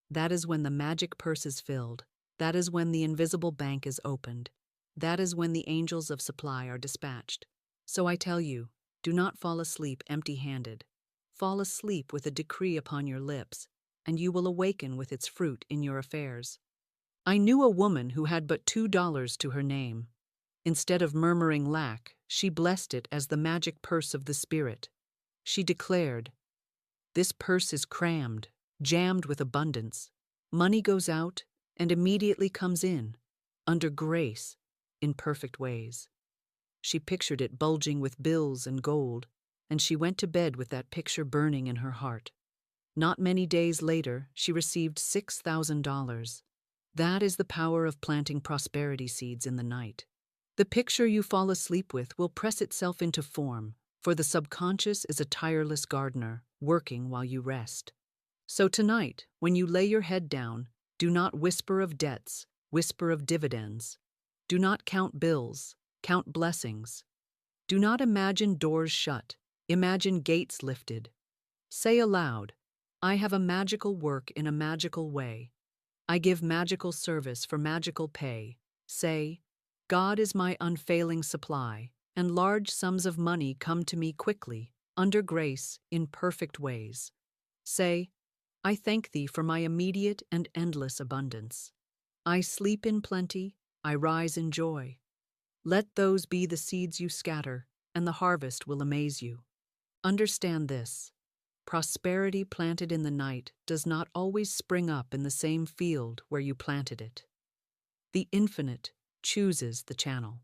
A: That is when the magic purse is filled. That is when the invisible bank is opened. That is when the angels of supply are dispatched. So I tell you, do not fall asleep empty-handed. Fall asleep with a decree upon your lips, and you will awaken with its fruit in your affairs. I knew a woman who had but $2 to her name. Instead of murmuring lack, she blessed it as the magic purse of the Spirit. She declared, "This purse is crammed, jammed with abundance. Money goes out and immediately comes in, under grace, in perfect ways." She pictured it bulging with bills and gold, and she went to bed with that picture burning in her heart. Not many days later, she received $6,000. That is the power of planting prosperity seeds in the night. The picture you fall asleep with will press itself into form, for the subconscious is a tireless gardener, working while you rest. So tonight, when you lay your head down, do not whisper of debts, whisper of dividends. Do not count bills, count blessings. Do not imagine doors shut, imagine gates lifted. Say aloud, I have a magical work in a magical way. I give magical service for magical pay. Say, God is my unfailing supply, and large sums of money come to me quickly, under grace, in perfect ways. Say, I thank thee for my immediate and endless abundance. I sleep in plenty, I rise in joy. Let those be the seeds you scatter, and the harvest will amaze you. Understand this. Prosperity planted in the night does not always spring up in the same field where you planted it. The infinite chooses the channel.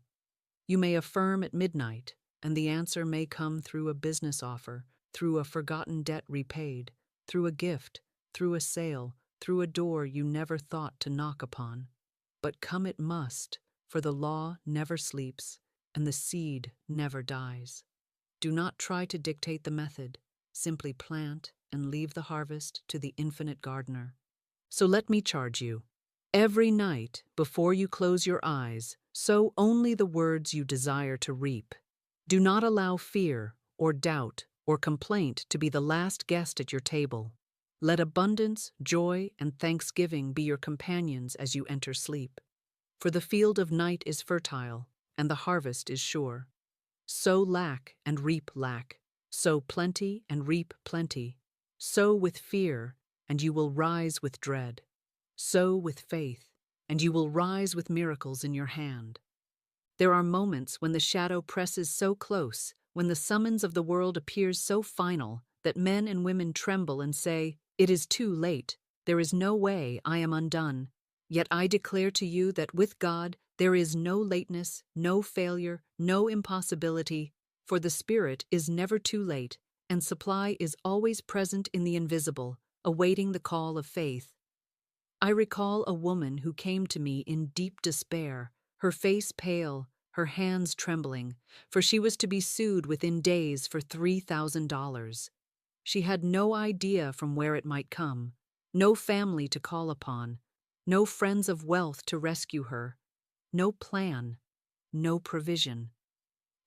A: You may affirm at midnight, and the answer may come through a business offer, through a forgotten debt repaid, through a gift, through a sale, through a door you never thought to knock upon. But come it must, for the law never sleeps, and the seed never dies. Do not try to dictate the method. Simply plant and leave the harvest to the infinite gardener. So let me charge you. Every night, before you close your eyes, sow only the words you desire to reap. Do not allow fear, or doubt, or complaint to be the last guest at your table. Let abundance, joy, and thanksgiving be your companions as you enter sleep. For the field of night is fertile, and the harvest is sure. Sow lack and reap lack. Sow plenty and reap plenty. Sow with fear, and you will rise with dread. Sow with faith, and you will rise with miracles in your hand. There are moments when the shadow presses so close, when the summons of the world appears so final, that men and women tremble and say, "It is too late. There is no way, I am undone." Yet I declare to you that with God there is no lateness, no failure, no impossibility, for the Spirit is never too late, and supply is always present in the invisible, awaiting the call of faith. I recall a woman who came to me in deep despair, her face pale, her hands trembling, for she was to be sued within days for $3,000. She had no idea from where it might come, no family to call upon, no friends of wealth to rescue her, no plan, no provision.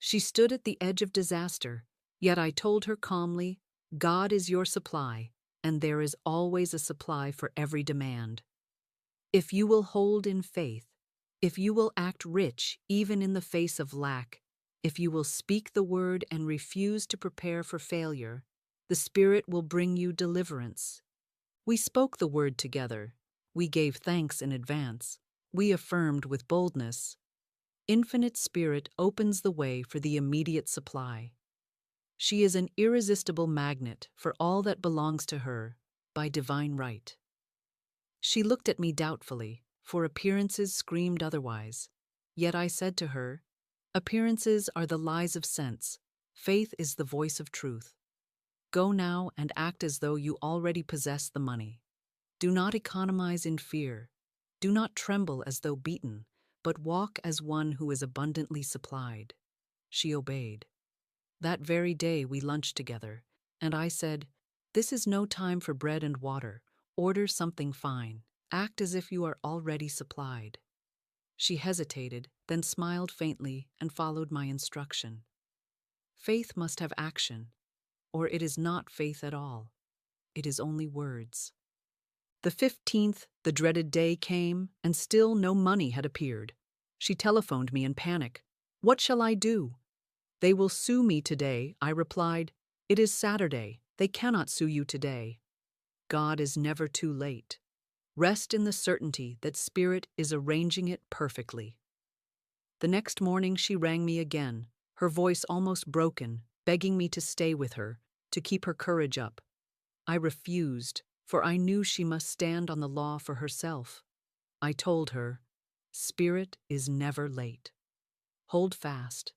A: She stood at the edge of disaster, yet I told her calmly, God is your supply, and there is always a supply for every demand. If you will hold in faith, if you will act rich even in the face of lack, if you will speak the word and refuse to prepare for failure, the Spirit will bring you deliverance. We spoke the word together. We gave thanks in advance. We affirmed with boldness. Infinite Spirit opens the way for the immediate supply. She is an irresistible magnet for all that belongs to her by divine right. She looked at me doubtfully, for appearances screamed otherwise. Yet I said to her, "Appearances are the lies of sense. Faith is the voice of truth. Go now and act as though you already possess the money. Do not economize in fear. Do not tremble as though beaten, but walk as one who is abundantly supplied." She obeyed. That very day we lunched together, and I said, "This is no time for bread and water. Order something fine. Act as if you are already supplied." She hesitated, then smiled faintly and followed my instruction. Faith must have action, or it is not faith at all. It is only words. The 15th, the dreaded day came, and still no money had appeared. She telephoned me in panic. "What shall I do?" "They will sue me today," I replied. "It is Saturday. They cannot sue you today." God is never too late. Rest in the certainty that Spirit is arranging it perfectly. The next morning she rang me again, her voice almost broken, begging me to stay with her, to keep her courage up. I refused, for I knew she must stand on the law for herself. I told her, "Spirit is never late. Hold fast."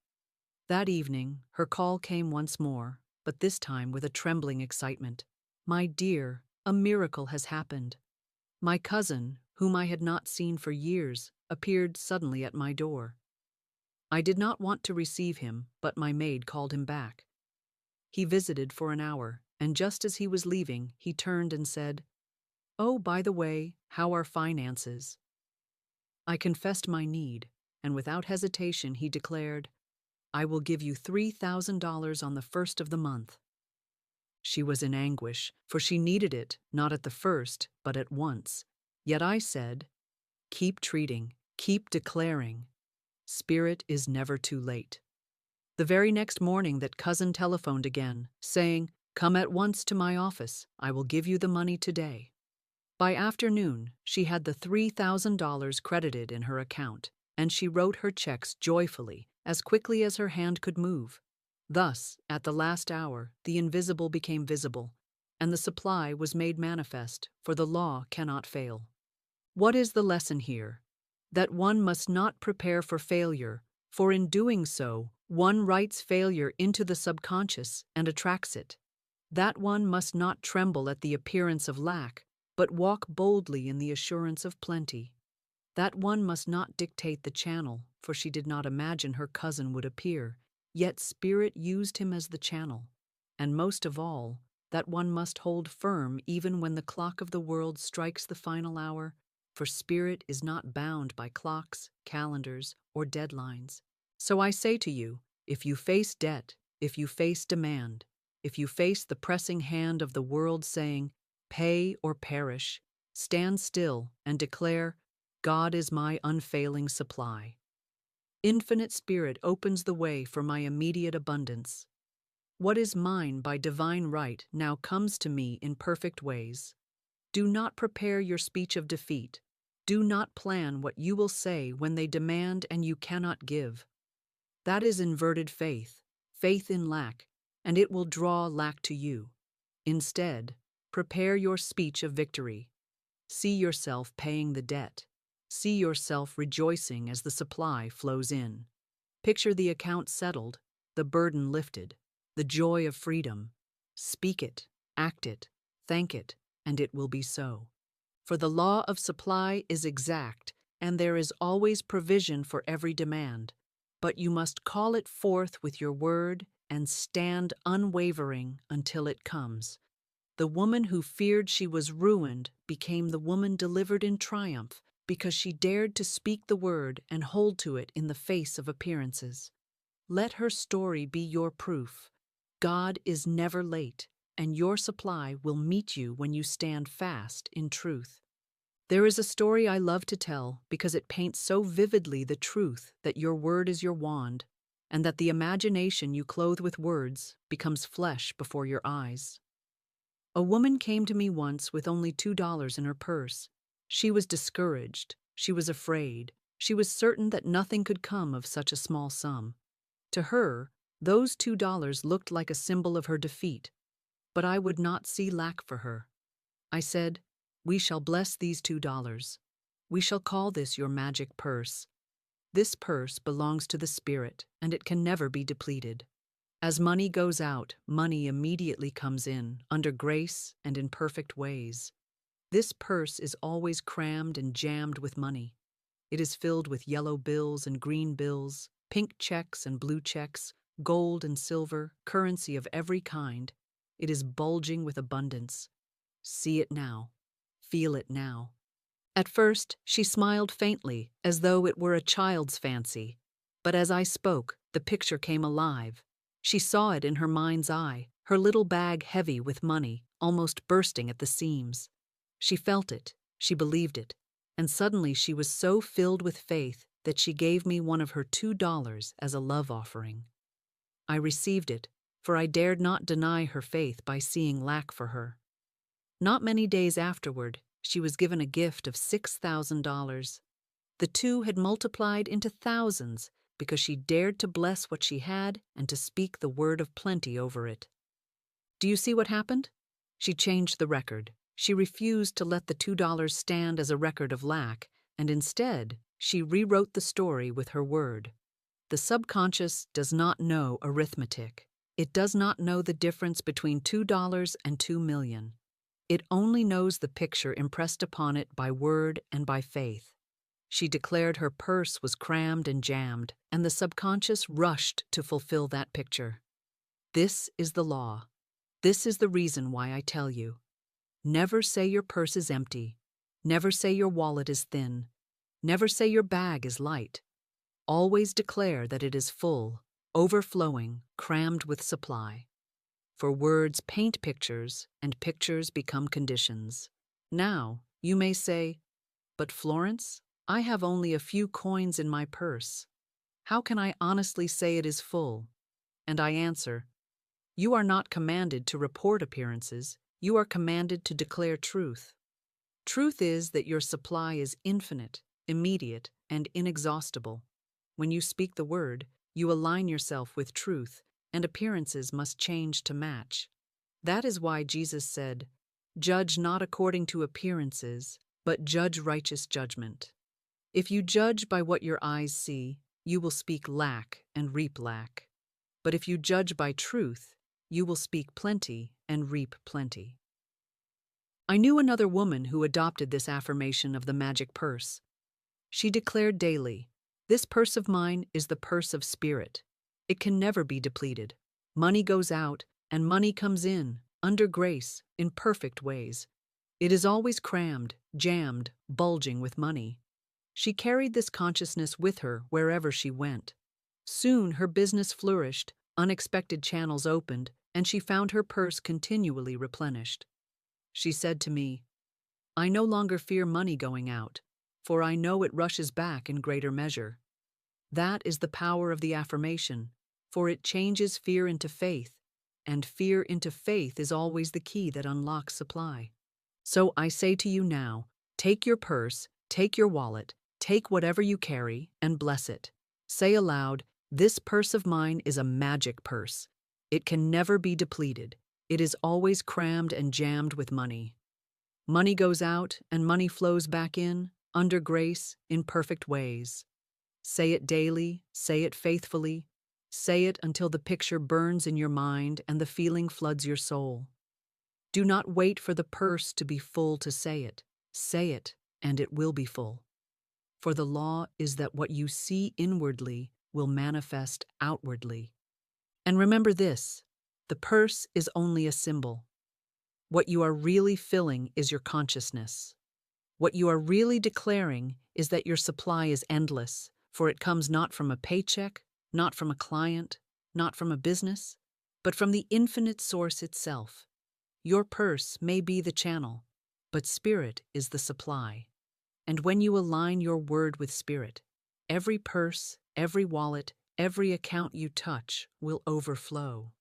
A: That evening, her call came once more, but this time with a trembling excitement. "My dear, a miracle has happened." My cousin, whom I had not seen for years, appeared suddenly at my door. I did not want to receive him, but my maid called him back. He visited for an hour, and just as he was leaving, he turned and said, "Oh, by the way, how are finances?" I confessed my need, and without hesitation he declared, "I will give you $3,000 on the first of the month." She was in anguish, for she needed it, not at the first, but at once. Yet I said, "Keep treating, keep declaring. Spirit is never too late." The very next morning that cousin telephoned again, saying, "Come at once to my office. I will give you the money today." By afternoon, she had the $3,000 credited in her account, and she wrote her checks joyfully, as quickly as her hand could move. Thus, at the last hour, the invisible became visible, and the supply was made manifest, for the law cannot fail. What is the lesson here? That one must not prepare for failure, for in doing so, one writes failure into the subconscious and attracts it. That one must not tremble at the appearance of lack, but walk boldly in the assurance of plenty. That one must not dictate the channel, for she did not imagine her cousin would appear, yet Spirit used him as the channel. And most of all, that one must hold firm even when the clock of the world strikes the final hour, for Spirit is not bound by clocks, calendars, or deadlines. So I say to you, if you face debt, if you face demand, if you face the pressing hand of the world saying, "Pay or perish," stand still and declare, "God is my unfailing supply. Infinite Spirit opens the way for my immediate abundance. What is mine by divine right now comes to me in perfect ways." Do not prepare your speech of defeat. Do not plan what you will say when they demand and you cannot give. That is inverted faith, faith in lack, and it will draw lack to you. Instead, prepare your speech of victory. See yourself paying the debt. See yourself rejoicing as the supply flows in. Picture the account settled, the burden lifted, the joy of freedom. Speak it, act it, thank it, and it will be so. For the law of supply is exact, and there is always provision for every demand. But you must call it forth with your word and stand unwavering until it comes. The woman who feared she was ruined became the woman delivered in triumph because she dared to speak the word and hold to it in the face of appearances. Let her story be your proof. God is never late, and your supply will meet you when you stand fast in truth. There is a story I love to tell because it paints so vividly the truth that your word is your wand, and that the imagination you clothe with words becomes flesh before your eyes. A woman came to me once with only $2 in her purse. She was discouraged. She was afraid. She was certain that nothing could come of such a small sum. To her, those $2 looked like a symbol of her defeat, but I would not see lack for her. I said, We shall bless these $2. We shall call this your magic purse. This purse belongs to the Spirit, and it can never be depleted. As money goes out, money immediately comes in, under grace and in perfect ways. This purse is always crammed and jammed with money. It is filled with yellow bills and green bills, pink checks and blue checks, gold and silver, currency of every kind. It is bulging with abundance. See it now. Feel it now. At first, she smiled faintly, as though it were a child's fancy. But as I spoke, the picture came alive. She saw it in her mind's eye, her little bag heavy with money, almost bursting at the seams. She felt it, she believed it, and suddenly she was so filled with faith that she gave me one of her $2 as a love offering. I received it, for I dared not deny her faith by seeing lack for her. Not many days afterward, she was given a gift of $6,000. The two had multiplied into thousands because she dared to bless what she had and to speak the word of plenty over it. Do you see what happened? She changed the record. She refused to let the $2 stand as a record of lack, and instead, she rewrote the story with her word. The subconscious does not know arithmetic. It does not know the difference between $2 and 2 million. It only knows the picture impressed upon it by word and by faith. She declared her purse was crammed and jammed, and the subconscious rushed to fulfill that picture. This is the law. This is the reason why I tell you. Never say your purse is empty. Never say your wallet is thin. Never say your bag is light. Always declare that it is full, overflowing, crammed with supply. For words paint pictures, and pictures become conditions. Now, you may say, "But Florence, I have only a few coins in my purse. How can I honestly say it is full?" And I answer, you are not commanded to report appearances, you are commanded to declare truth. Truth is that your supply is infinite, immediate, and inexhaustible. When you speak the word, you align yourself with truth, and appearances must change to match. That is why Jesus said, "Judge not according to appearances, but judge righteous judgment." If you judge by what your eyes see, you will speak lack and reap lack. But if you judge by truth, you will speak plenty and reap plenty. I knew another woman who adopted this affirmation of the magic purse. She declared daily, "This purse of mine is the purse of spirit. It can never be depleted. Money goes out, and money comes in, under grace, in perfect ways. It is always crammed, jammed, bulging with money." She carried this consciousness with her wherever she went. Soon her business flourished, unexpected channels opened, and she found her purse continually replenished. She said to me, "I no longer fear money going out, for I know it rushes back in greater measure." That is the power of the affirmation, for it changes fear into faith, and fear into faith is always the key that unlocks supply. So I say to you now, take your purse, take your wallet, take whatever you carry, and bless it. Say aloud, "This purse of mine is a magic purse. It can never be depleted. It is always crammed and jammed with money. Money goes out and money flows back in, under grace, in perfect ways." Say it daily, say it faithfully. Say it until the picture burns in your mind and the feeling floods your soul. Do not wait for the purse to be full to say it. Say it, and it will be full. For the law is that what you see inwardly will manifest outwardly. And remember this, the purse is only a symbol. What you are really filling is your consciousness. What you are really declaring is that your supply is endless, for it comes not from a paycheck, not from a client, not from a business, but from the infinite source itself. Your purse may be the channel, but spirit is the supply. And when you align your word with spirit, every purse, every wallet, every account you touch will overflow.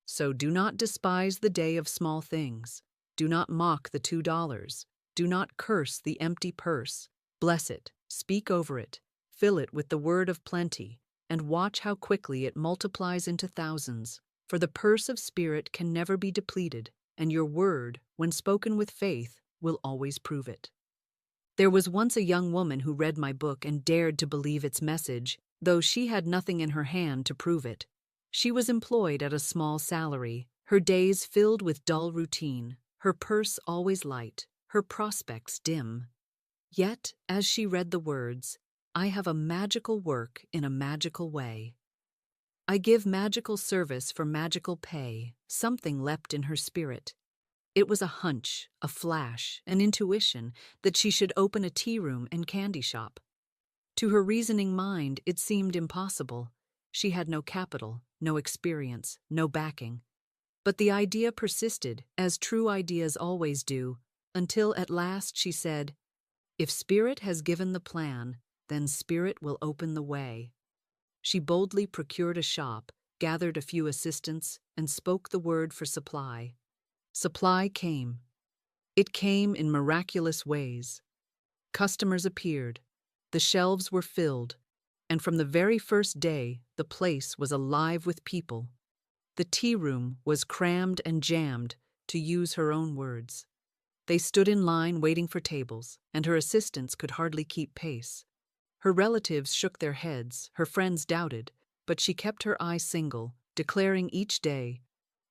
A: So do not despise the day of small things. Do not mock the $2. Do not curse the empty purse. Bless it, speak over it, fill it with the word of plenty, and watch how quickly it multiplies into thousands. For the purse of spirit can never be depleted, and your word, when spoken with faith, will always prove it. There was once a young woman who read my book and dared to believe its message, though she had nothing in her hand to prove it. She was employed at a small salary, her days filled with dull routine, her purse always light, her prospects dim. Yet, as she read the words, "I have a magical work in a magical way. I give magical service for magical pay," something leapt in her spirit. It was a hunch, a flash, an intuition that she should open a tea room and candy shop. To her reasoning mind, it seemed impossible. She had no capital, no experience, no backing. But the idea persisted, as true ideas always do, until at last she said, "If Spirit has given the plan, then Spirit will open the way." She boldly procured a shop, gathered a few assistants, and spoke the word for supply. Supply came. It came in miraculous ways. Customers appeared, the shelves were filled, and from the very first day, the place was alive with people. The tea room was crammed and jammed, to use her own words. They stood in line waiting for tables, and her assistants could hardly keep pace. Her relatives shook their heads, her friends doubted, but she kept her eye single, declaring each day,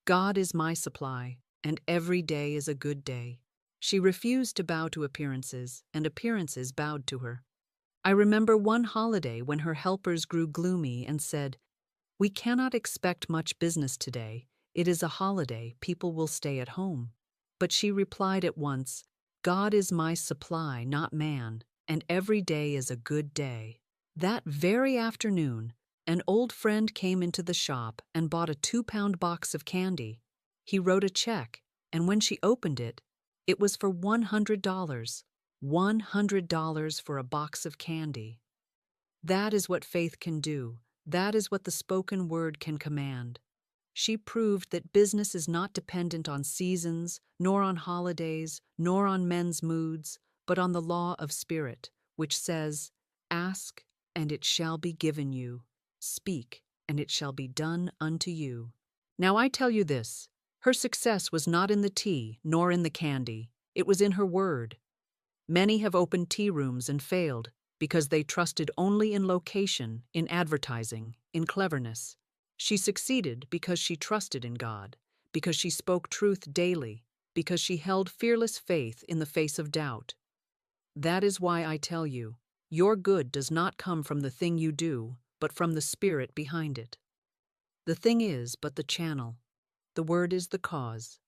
A: "God is my supply, and every day is a good day." She refused to bow to appearances, and appearances bowed to her. I remember one holiday when her helpers grew gloomy and said, "We cannot expect much business today. It is a holiday, people will stay at home." But she replied at once, "God is my supply, not man, and every day is a good day." That very afternoon, an old friend came into the shop and bought a 2-pound box of candy. He wrote a check, and when she opened it, it was for $100. $100 for a box of candy. That is what faith can do. That is what the spoken word can command. She proved that business is not dependent on seasons, nor on holidays, nor on men's moods, but on the law of spirit, which says, "Ask, and it shall be given you. Speak, and it shall be done unto you." Now I tell you this, her success was not in the tea, nor in the candy. It was in her word. Many have opened tea rooms and failed because they trusted only in location, in advertising, in cleverness. She succeeded because she trusted in God, because she spoke truth daily, because she held fearless faith in the face of doubt. That is why I tell you, your good does not come from the thing you do, but from the spirit behind it. The thing is but the channel. The word is the cause.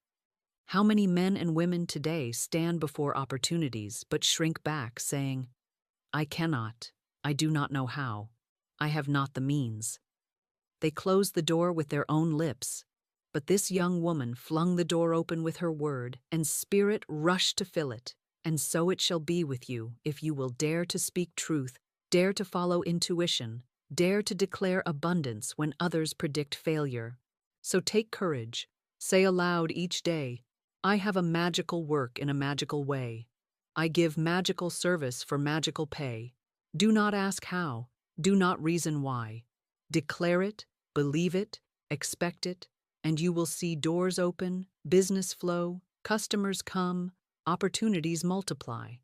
A: How many men and women today stand before opportunities but shrink back, saying, "I cannot, I do not know how, I have not the means." They close the door with their own lips, but this young woman flung the door open with her word, and Spirit rushed to fill it. And so it shall be with you if you will dare to speak truth, dare to follow intuition, dare to declare abundance when others predict failure. So take courage, say aloud each day, "I have a magical work in a magical way. I give magical service for magical pay." Do not ask how, do not reason why. Declare it, believe it, expect it, and you will see doors open, business flow, customers come, opportunities multiply.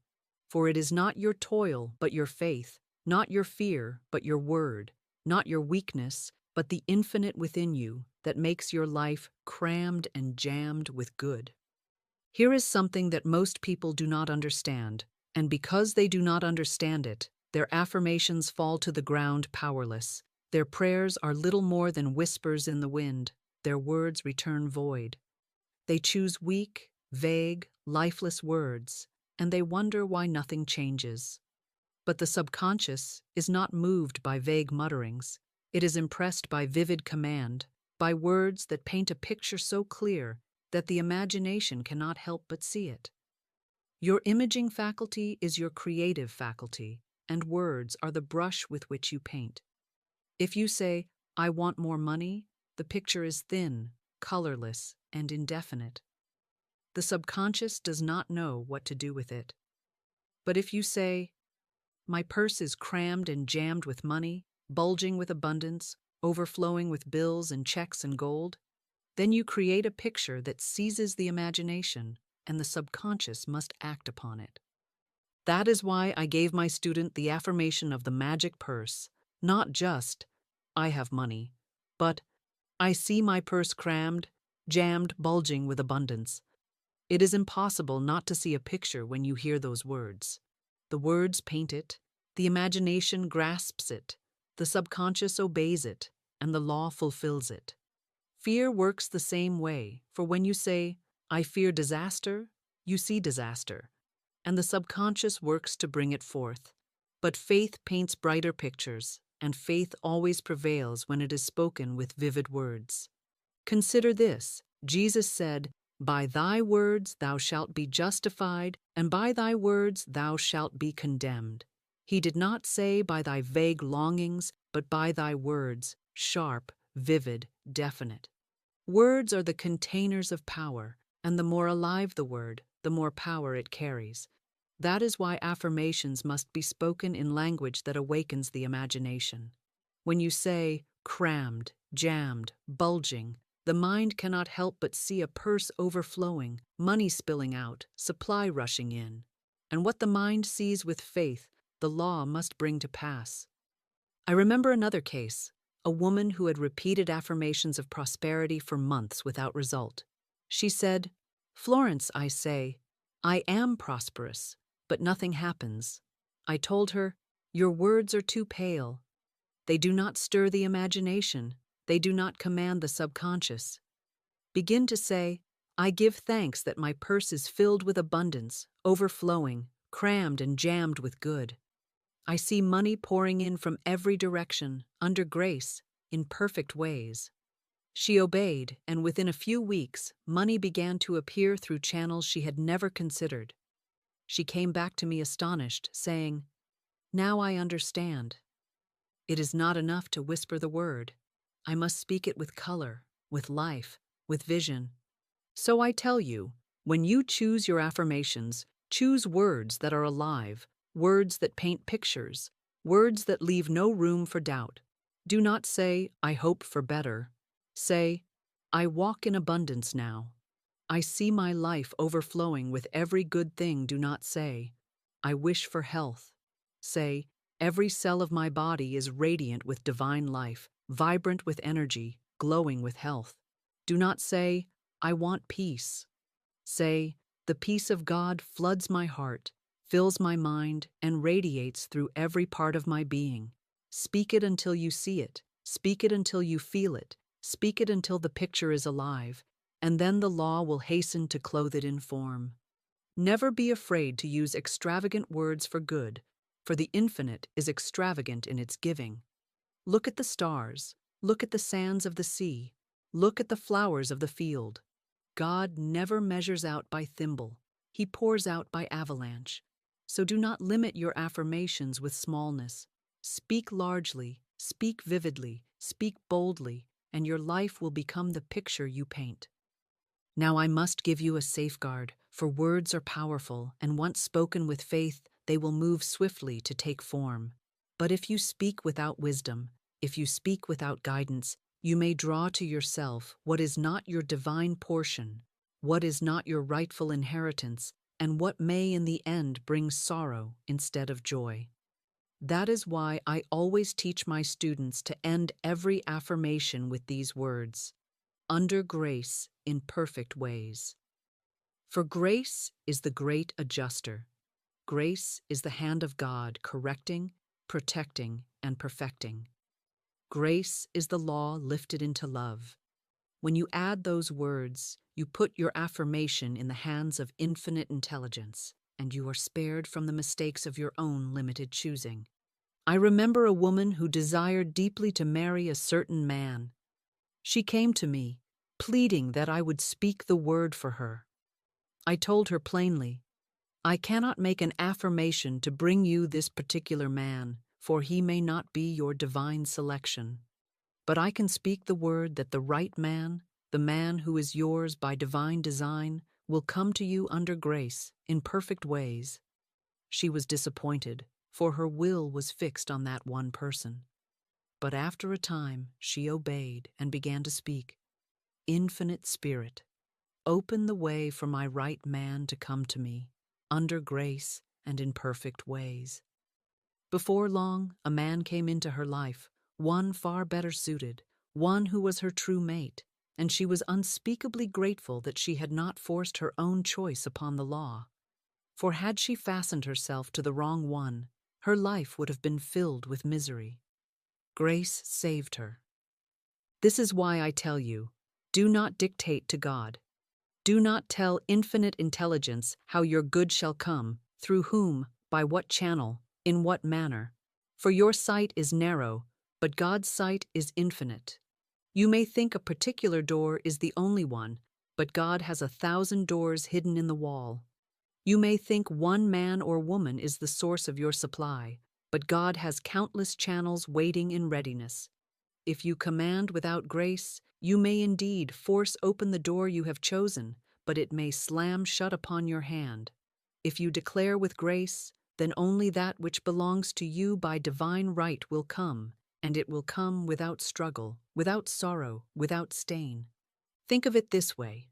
A: For it is not your toil, but your faith, not your fear, but your word, not your weakness, but the infinite within you that makes your life crammed and jammed with good. Here is something that most people do not understand, and because they do not understand it, their affirmations fall to the ground powerless. Their prayers are little more than whispers in the wind. Their words return void. They choose weak, vague, lifeless words, and they wonder why nothing changes. But the subconscious is not moved by vague mutterings. It is impressed by vivid command, by words that paint a picture so clear that the imagination cannot help but see it. Your imaging faculty is your creative faculty, and words are the brush with which you paint. If you say, "I want more money," the picture is thin, colorless, and indefinite. The subconscious does not know what to do with it. But if you say, "My purse is crammed and jammed with money, bulging with abundance, overflowing with bills and checks and gold," then you create a picture that seizes the imagination, and the subconscious must act upon it. That is why I gave my student the affirmation of the magic purse, not just, I have money, but I see my purse crammed, jammed, bulging with abundance. It is impossible not to see a picture when you hear those words. The words paint it, the imagination grasps it, the subconscious obeys it, and the law fulfills it. Fear works the same way, for when you say, I fear disaster, you see disaster, and the subconscious works to bring it forth. But faith paints brighter pictures, and faith always prevails when it is spoken with vivid words. Consider this. Jesus said, By thy words thou shalt be justified, and by thy words thou shalt be condemned. He did not say by thy vague longings, but by thy words, sharp, vivid, definite. Words are the containers of power, and the more alive the word, the more power it carries. That is why affirmations must be spoken in language that awakens the imagination. When you say, crammed, jammed, bulging, the mind cannot help but see a purse overflowing, money spilling out, supply rushing in. And what the mind sees with faith, the law must bring to pass. I remember another case, a woman who had repeated affirmations of prosperity for months without result. She said, Florence, I say, I am prosperous, but nothing happens. I told her, your words are too pale. They do not stir the imagination. They do not command the subconscious. Begin to say, I give thanks that my purse is filled with abundance, overflowing, crammed and jammed with good. I see money pouring in from every direction, under grace, in perfect ways. She obeyed, and within a few weeks, money began to appear through channels she had never considered. She came back to me astonished, saying, Now I understand. It is not enough to whisper the word. I must speak it with color, with life, with vision. So I tell you, when you choose your affirmations, choose words that are alive, words that paint pictures, words that leave no room for doubt. Do not say, I hope for better. Say, I walk in abundance now. I see my life overflowing with every good thing. Do not say, I wish for health. Say, every cell of my body is radiant with divine life, vibrant with energy, glowing with health. Do not say, I want peace. Say, the peace of God floods my heart, fills my mind, and radiates through every part of my being. Speak it until you see it. Speak it until you feel it. Speak it until the picture is alive, and then the law will hasten to clothe it in form. Never be afraid to use extravagant words for good, for the infinite is extravagant in its giving. Look at the stars. Look at the sands of the sea. Look at the flowers of the field. God never measures out by thimble. He pours out by avalanche. So do not limit your affirmations with smallness. Speak largely, speak vividly, speak boldly, and your life will become the picture you paint. Now I must give you a safeguard, for words are powerful, and once spoken with faith, they will move swiftly to take form. But if you speak without wisdom, if you speak without guidance, you may draw to yourself what is not your divine portion, what is not your rightful inheritance, and what may in the end bring sorrow instead of joy. That is why I always teach my students to end every affirmation with these words, under grace in perfect ways. For grace is the great adjuster. Grace is the hand of God correcting, protecting, and perfecting. Grace is the law lifted into love. When you add those words, you put your affirmation in the hands of infinite intelligence, and you are spared from the mistakes of your own limited choosing. I remember a woman who desired deeply to marry a certain man. She came to me, pleading that I would speak the word for her. I told her plainly, I cannot make an affirmation to bring you this particular man, for he may not be your divine selection. But I can speak the word that the right man, the man who is yours by divine design, will come to you under grace, in perfect ways. She was disappointed, for her will was fixed on that one person. But after a time, she obeyed and began to speak. Infinite Spirit, open the way for my right man to come to me, under grace and in perfect ways. Before long, a man came into her life, one far better suited, one who was her true mate, and she was unspeakably grateful that she had not forced her own choice upon the law. For had she fastened herself to the wrong one, her life would have been filled with misery. Grace saved her. This is why I tell you, do not dictate to God. Do not tell infinite intelligence how your good shall come, through whom, by what channel, in what manner. For your sight is narrow, but God's sight is infinite. You may think a particular door is the only one, but God has 1,000 doors hidden in the wall. You may think one man or woman is the source of your supply, but God has countless channels waiting in readiness. If you command without grace, you may indeed force open the door you have chosen, but it may slam shut upon your hand. If you declare with grace, then only that which belongs to you by divine right will come, and it will come without struggle, without sorrow, without stain. Think of it this way.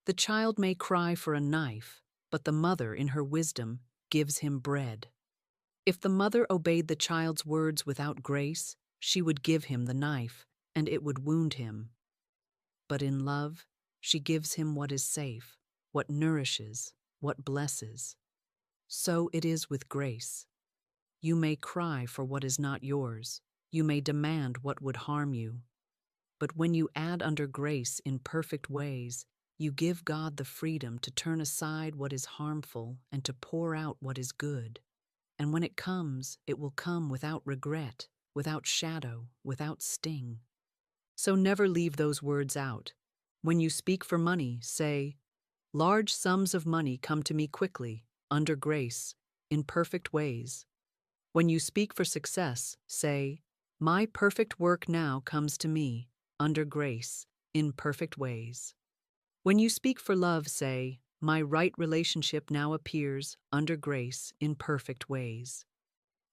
A: The child may cry for a knife, but the mother, in her wisdom, gives him bread. If the mother obeyed the child's words without grace, she would give him the knife, and it would wound him. But in love, she gives him what is safe, what nourishes, what blesses. So it is with grace. You may cry for what is not yours. You may demand what would harm you. But when you add under grace in perfect ways, you give God the freedom to turn aside what is harmful and to pour out what is good. And when it will come without regret, without shadow, without sting. So never leave those words out. When you speak for money, say, large sums of money come to me quickly, under grace, in perfect ways. When you speak for success, say, my perfect work now comes to me, under grace, in perfect ways. When you speak for love, say, my right relationship now appears, under grace, in perfect ways.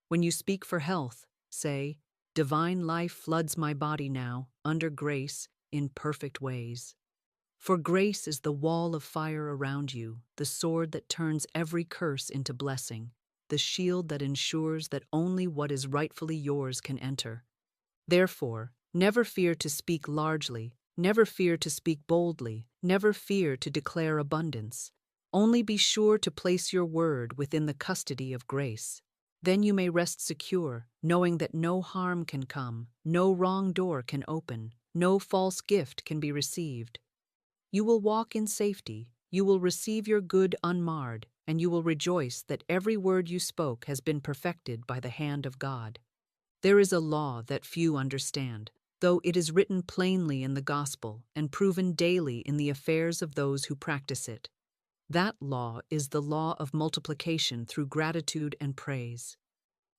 A: When you speak for health, say, divine life floods my body now, under grace, in perfect ways. For grace is the wall of fire around you, the sword that turns every curse into blessing, the shield that ensures that only what is rightfully yours can enter. Therefore, never fear to speak largely, never fear to speak boldly, never fear to declare abundance. Only be sure to place your word within the custody of grace. Then you may rest secure, knowing that no harm can come, no wrong door can open, no false gift can be received. You will walk in safety, you will receive your good unmarred, and you will rejoice that every word you spoke has been perfected by the hand of God. There is a law that few understand, though it is written plainly in the gospel and proven daily in the affairs of those who practice it. That law is the law of multiplication through gratitude and praise.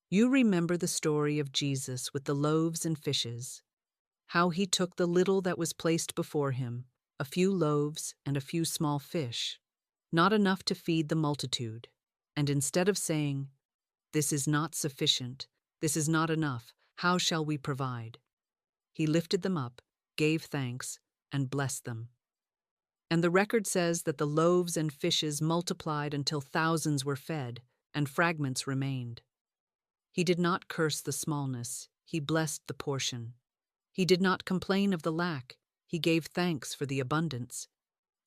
A: You remember the story of Jesus with the loaves and fishes, how he took the little that was placed before him, a few loaves and a few small fish, not enough to feed the multitude, and instead of saying, this is not sufficient, this is not enough, how shall we provide? He lifted them up, gave thanks, and blessed them. And the record says that the loaves and fishes multiplied until thousands were fed, and fragments remained. He did not curse the smallness, he blessed the portion. He did not complain of the lack, he gave thanks for the abundance.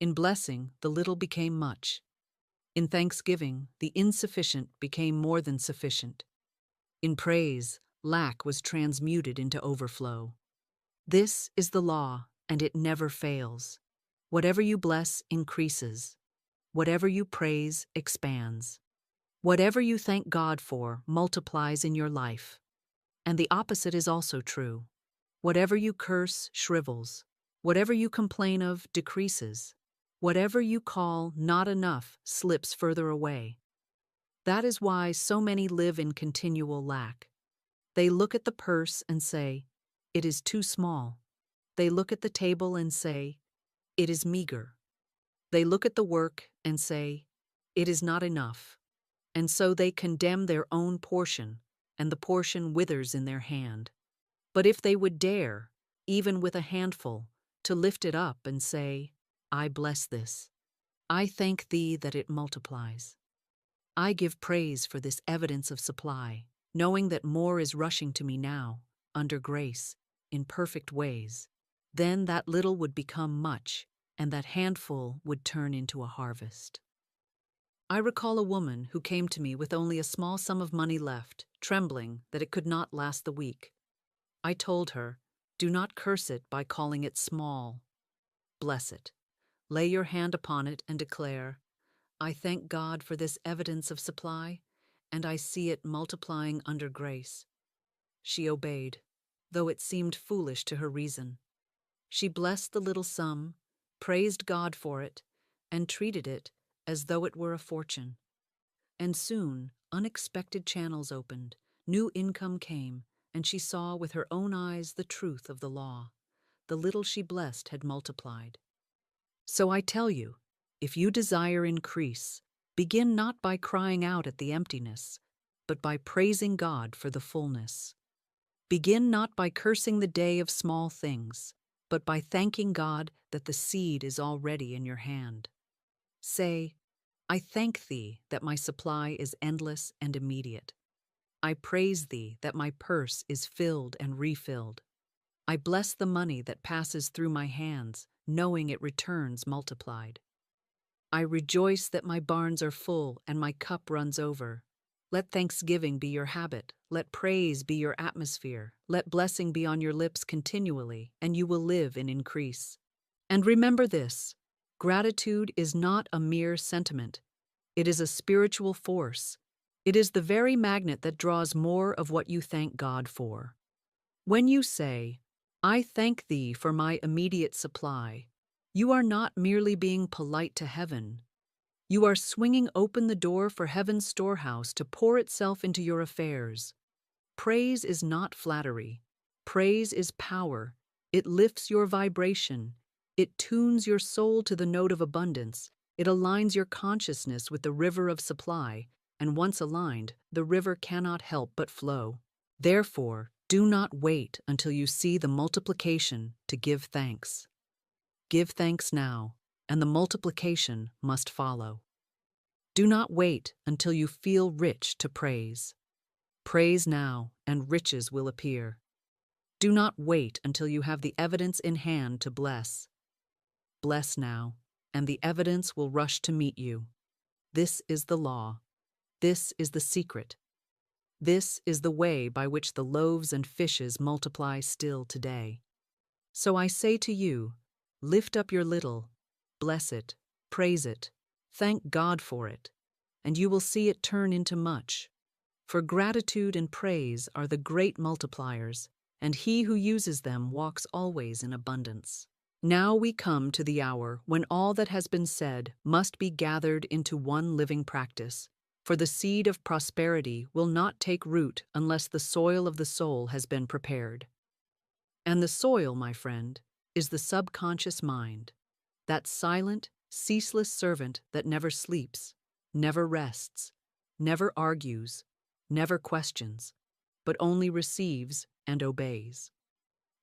A: In blessing, the little became much. In thanksgiving, the insufficient became more than sufficient. In praise, lack was transmuted into overflow. This is the law, and it never fails. Whatever you bless increases. Whatever you praise expands. Whatever you thank God for multiplies in your life. And the opposite is also true. Whatever you curse shrivels. Whatever you complain of decreases. Whatever you call not enough slips further away. That is why so many live in continual lack. They look at the purse and say, it is too small. They look at the table and say, it is meager. They look at the work and say, it is not enough. And so they condemn their own portion, and the portion withers in their hand. But if they would dare, even with a handful, to lift it up and say, I bless this. I thank thee that it multiplies. I give praise for this evidence of supply, knowing that more is rushing to me now, under grace, in perfect ways. Then that little would become much, and that handful would turn into a harvest. I recall a woman who came to me with only a small sum of money left, trembling that it could not last the week. I told her, do not curse it by calling it small. Bless it. Lay your hand upon it and declare, I thank God for this evidence of supply, and I see it multiplying under grace. She obeyed, though it seemed foolish to her reason. She blessed the little sum, praised God for it, and treated it as though it were a fortune. And soon, unexpected channels opened, new income came, and she saw with her own eyes the truth of the law. The little she blessed had multiplied. So I tell you, if you desire increase, begin not by crying out at the emptiness, but by praising God for the fullness. Begin not by cursing the day of small things, but by thanking God that the seed is already in your hand. Say, I thank thee that my supply is endless and immediate. I praise thee that my purse is filled and refilled. I bless the money that passes through my hands, knowing it returns multiplied. I rejoice that my barns are full and my cup runs over. Let thanksgiving be your habit. Let praise be your atmosphere. Let blessing be on your lips continually, and you will live in increase. And remember this, gratitude is not a mere sentiment. It is a spiritual force. It is the very magnet that draws more of what you thank God for. When you say, I thank thee for my immediate supply, you are not merely being polite to heaven. You are swinging open the door for heaven's storehouse to pour itself into your affairs. Praise is not flattery. Praise is power. It lifts your vibration. It tunes your soul to the note of abundance. It aligns your consciousness with the river of supply, and once aligned, the river cannot help but flow. Therefore, do not wait until you see the multiplication to give thanks. Give thanks now, and the multiplication must follow. Do not wait until you feel rich to praise. Praise now, and riches will appear. Do not wait until you have the evidence in hand to bless. Bless now, and the evidence will rush to meet you. This is the law. This is the secret. This is the way by which the loaves and fishes multiply still today. So I say to you, lift up your little, bless it, praise it, thank God for it, and you will see it turn into much. For gratitude and praise are the great multipliers, and he who uses them walks always in abundance. Now we come to the hour when all that has been said must be gathered into one living practice, for the seed of prosperity will not take root unless the soil of the soul has been prepared. And the soil, my friend, is the subconscious mind, that silent, ceaseless servant that never sleeps, never rests, never argues, never questions, but only receives and obeys.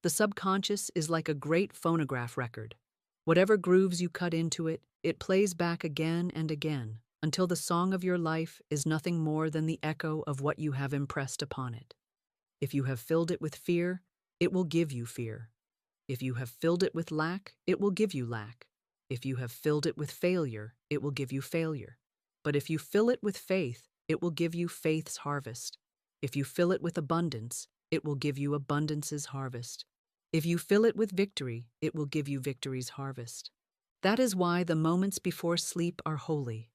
A: The subconscious is like a great phonograph record. Whatever grooves you cut into it, it plays back again and again, until the song of your life is nothing more than the echo of what you have impressed upon it. If you have filled it with fear, it will give you fear. If you have filled it with lack, it will give you lack. If you have filled it with failure, it will give you failure. But if you fill it with faith, it will give you faith's harvest. If you fill it with abundance, it will give you abundance's harvest. If you fill it with victory, it will give you victory's harvest. That is why the moments before sleep are holy.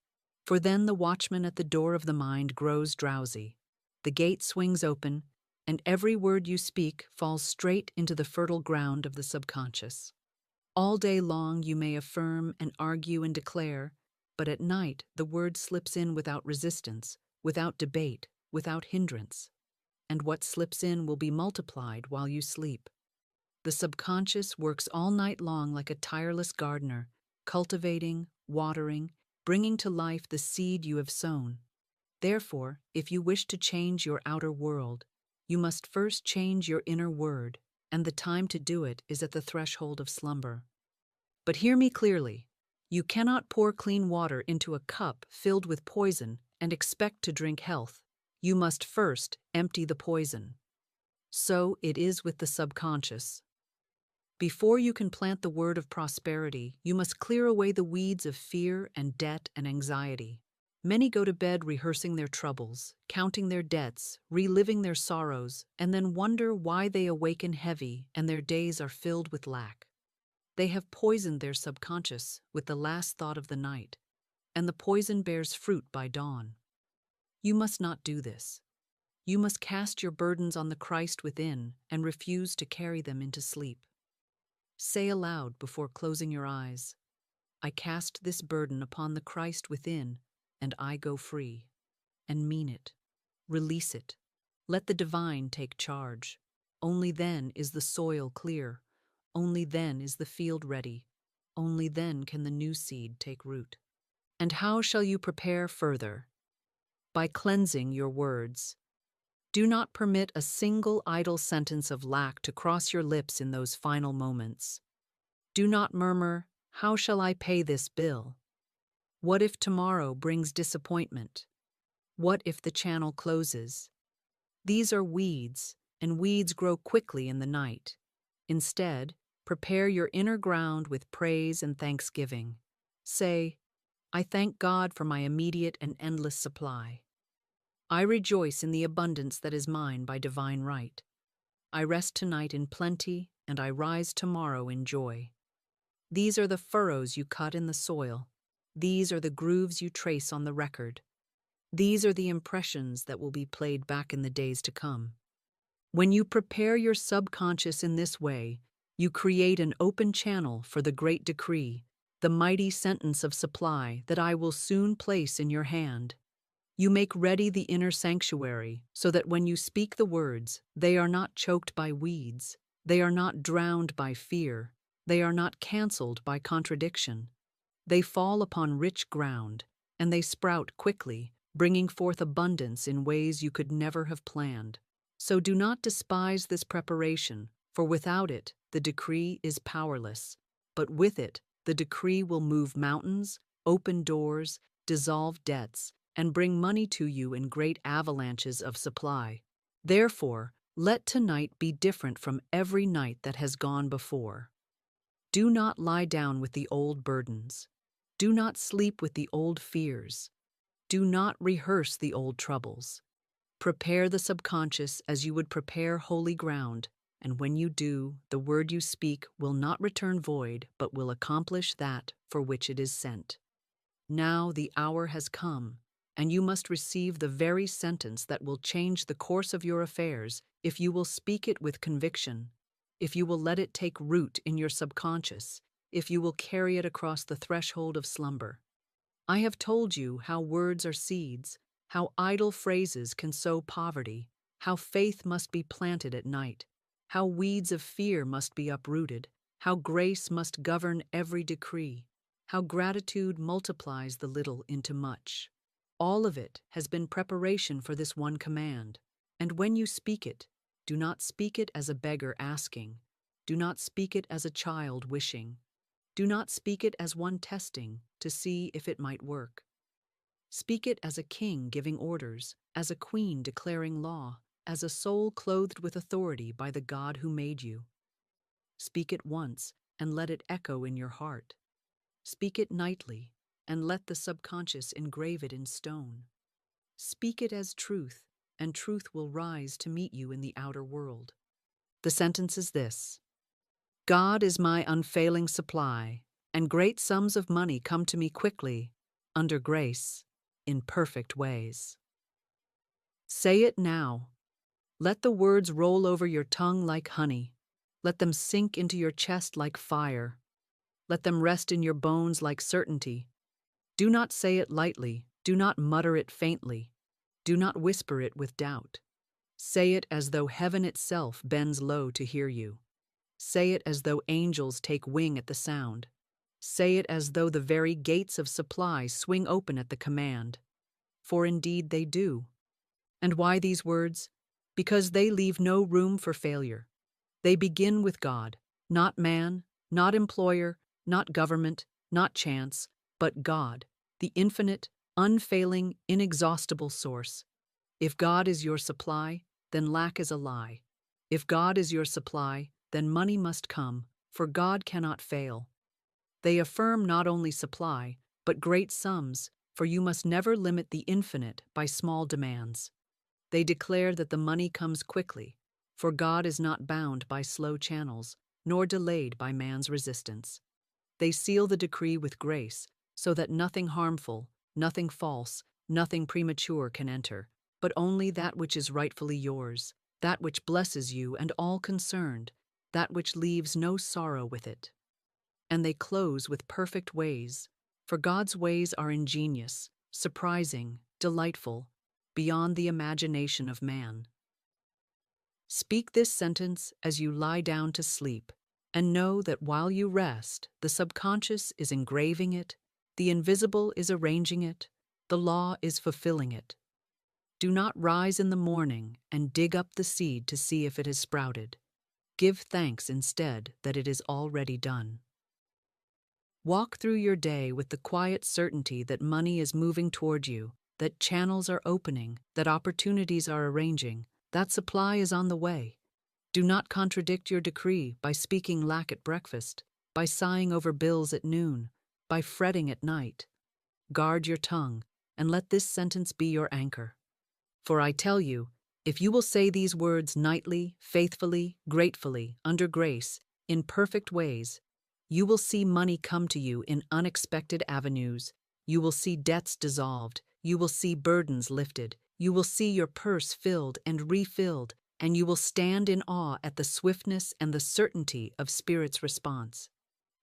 A: For then the watchman at the door of the mind grows drowsy. The gate swings open, and every word you speak falls straight into the fertile ground of the subconscious. All day long you may affirm and argue and declare, but at night the word slips in without resistance, without debate, without hindrance. And what slips in will be multiplied while you sleep. The subconscious works all night long like a tireless gardener, cultivating, watering, bringing to life the seed you have sown. Therefore, if you wish to change your outer world, you must first change your inner word, and the time to do it is at the threshold of slumber. But hear me clearly. You cannot pour clean water into a cup filled with poison and expect to drink health. You must first empty the poison. So it is with the subconscious. Before you can plant the word of prosperity, you must clear away the weeds of fear and debt and anxiety. Many go to bed rehearsing their troubles, counting their debts, reliving their sorrows, and then wonder why they awaken heavy and their days are filled with lack. They have poisoned their subconscious with the last thought of the night, and the poison bears fruit by dawn. You must not do this. You must cast your burdens on the Christ within and refuse to carry them into sleep. Say aloud before closing your eyes, I cast this burden upon the Christ within, and I go free. And mean it. Release it. Let the divine take charge. Only then is the soil clear. Only then is the field ready. Only then can the new seed take root. And how shall you prepare further? By cleansing your words. Do not permit a single idle sentence of lack to cross your lips in those final moments. Do not murmur, how shall I pay this bill? What if tomorrow brings disappointment? What if the channel closes? These are weeds, and weeds grow quickly in the night. Instead, prepare your inner ground with praise and thanksgiving. Say, I thank God for my immediate and endless supply. I rejoice in the abundance that is mine by divine right. I rest tonight in plenty, and I rise tomorrow in joy. These are the furrows you cut in the soil. These are the grooves you trace on the record. These are the impressions that will be played back in the days to come. When you prepare your subconscious in this way, you create an open channel for the great decree, the mighty sentence of supply that I will soon place in your hand. You make ready the inner sanctuary so that when you speak the words, they are not choked by weeds, they are not drowned by fear, they are not canceled by contradiction. They fall upon rich ground, and they sprout quickly, bringing forth abundance in ways you could never have planned. So do not despise this preparation, for without it, the decree is powerless. But with it, the decree will move mountains, open doors, dissolve debts, and bring money to you in great avalanches of supply. Therefore, let tonight be different from every night that has gone before. Do not lie down with the old burdens. Do not sleep with the old fears. Do not rehearse the old troubles. Prepare the subconscious as you would prepare holy ground, and when you do, the word you speak will not return void, but will accomplish that for which it is sent. Now the hour has come, and you must receive the very sentence that will change the course of your affairs if you will speak it with conviction, if you will let it take root in your subconscious, if you will carry it across the threshold of slumber. I have told you how words are seeds, how idle phrases can sow poverty, how faith must be planted at night, how weeds of fear must be uprooted, how grace must govern every decree, how gratitude multiplies the little into much. All of it has been preparation for this one command, and when you speak it, do not speak it as a beggar asking, do not speak it as a child wishing, do not speak it as one testing to see if it might work. Speak it as a king giving orders, as a queen declaring law, as a soul clothed with authority by the God who made you. Speak it once and let it echo in your heart. Speak it nightly and let the subconscious engrave it in stone. Speak it as truth, and truth will rise to meet you in the outer world. The sentence is this: God is my unfailing supply, and great sums of money come to me quickly, under grace, in perfect ways. Say it now. Let the words roll over your tongue like honey. Let them sink into your chest like fire. Let them rest in your bones like certainty. Do not say it lightly. Do not mutter it faintly. Do not whisper it with doubt. Say it as though heaven itself bends low to hear you. Say it as though angels take wing at the sound. Say it as though the very gates of supply swing open at the command. For indeed they do. And why these words? Because they leave no room for failure. They begin with God, not man, not employer, not government, not chance, but God, the infinite, unfailing, inexhaustible source. If God is your supply, then lack is a lie. If God is your supply, then money must come, for God cannot fail. They affirm not only supply, but great sums, for you must never limit the infinite by small demands. They declare that the money comes quickly, for God is not bound by slow channels, nor delayed by man's resistance. They seal the decree with grace, so that nothing harmful, nothing false, nothing premature can enter, but only that which is rightfully yours, that which blesses you and all concerned, that which leaves no sorrow with it. And they close with perfect ways, for God's ways are ingenious, surprising, delightful, beyond the imagination of man. Speak this sentence as you lie down to sleep, and know that while you rest, the subconscious is engraving it, the invisible is arranging it, the law is fulfilling it. Do not rise in the morning and dig up the seed to see if it has sprouted. Give thanks instead that it is already done. Walk through your day with the quiet certainty that money is moving toward you, that channels are opening, that opportunities are arranging, that supply is on the way. Do not contradict your decree by speaking lack at breakfast, by sighing over bills at noon, by fretting at night. Guard your tongue, and let this sentence be your anchor. For I tell you, if you will say these words nightly, faithfully, gratefully, under grace, in perfect ways, you will see money come to you in unexpected avenues. You will see debts dissolved. You will see burdens lifted. You will see your purse filled and refilled, and you will stand in awe at the swiftness and the certainty of Spirit's response.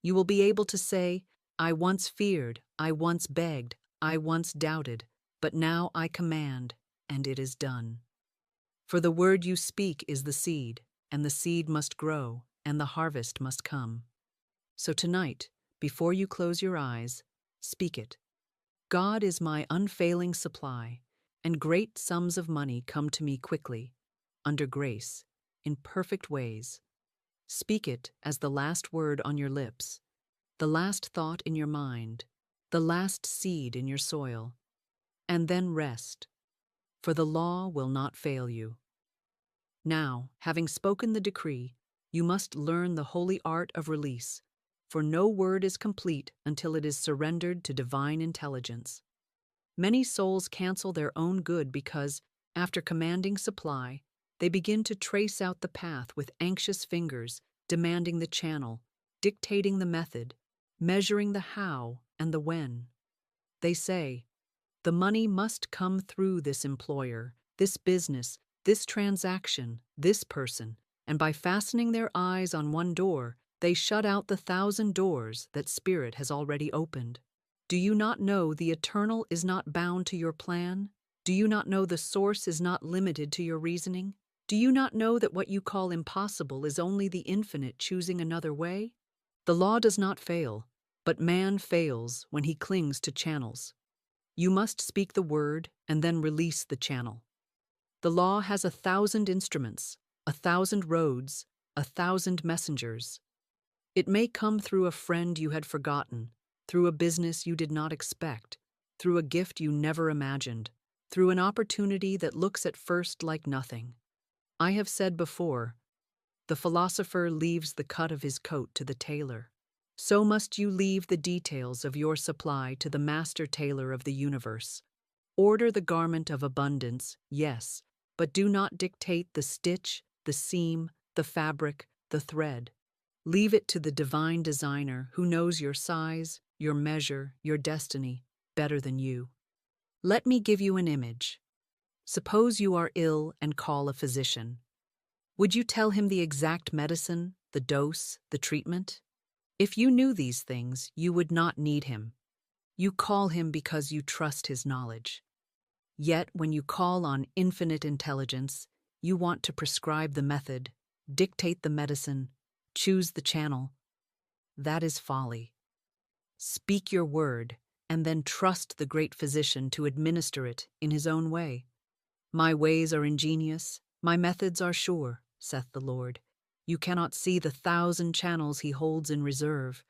A: You will be able to say, I once feared, I once begged, I once doubted, but now I command, and it is done. For the word you speak is the seed, and the seed must grow, and the harvest must come. So tonight, before you close your eyes, speak it. God is my unfailing supply, and great sums of money come to me quickly, under grace, in perfect ways. Speak it as the last word on your lips, the last thought in your mind, the last seed in your soil, and then rest, for the law will not fail you. Now, having spoken the decree, you must learn the holy art of release, for no word is complete until it is surrendered to divine intelligence. Many souls cancel their own good because, after commanding supply, they begin to trace out the path with anxious fingers, demanding the channel, dictating the method, measuring the how and the when. They say, the money must come through this employer, this business, this transaction, this person, and by fastening their eyes on one door, they shut out the 1,000 doors that Spirit has already opened. Do you not know the eternal is not bound to your plan? Do you not know the source is not limited to your reasoning? Do you not know that what you call impossible is only the infinite choosing another way? The law does not fail, but man fails when he clings to channels. You must speak the word and then release the channel. The law has 1,000 instruments, 1,000 roads, 1,000 messengers. It may come through a friend you had forgotten, through a business you did not expect, through a gift you never imagined, through an opportunity that looks at first like nothing. I have said before, the philosopher leaves the cut of his coat to the tailor. So must you leave the details of your supply to the master tailor of the universe. Order the garment of abundance, yes, but do not dictate the stitch, the seam, the fabric, the thread. Leave it to the divine designer who knows your size, your measure, your destiny better than you. Let me give you an image. Suppose you are ill and call a physician. Would you tell him the exact medicine, the dose, the treatment? If you knew these things, you would not need him. You call him because you trust his knowledge. Yet, when you call on infinite intelligence, you want to prescribe the method, dictate the medicine, choose the channel. That is folly. Speak your word, and then trust the great physician to administer it in his own way. My ways are ingenious, my methods are sure, saith the Lord. You cannot see the 1,000 channels he holds in reserve.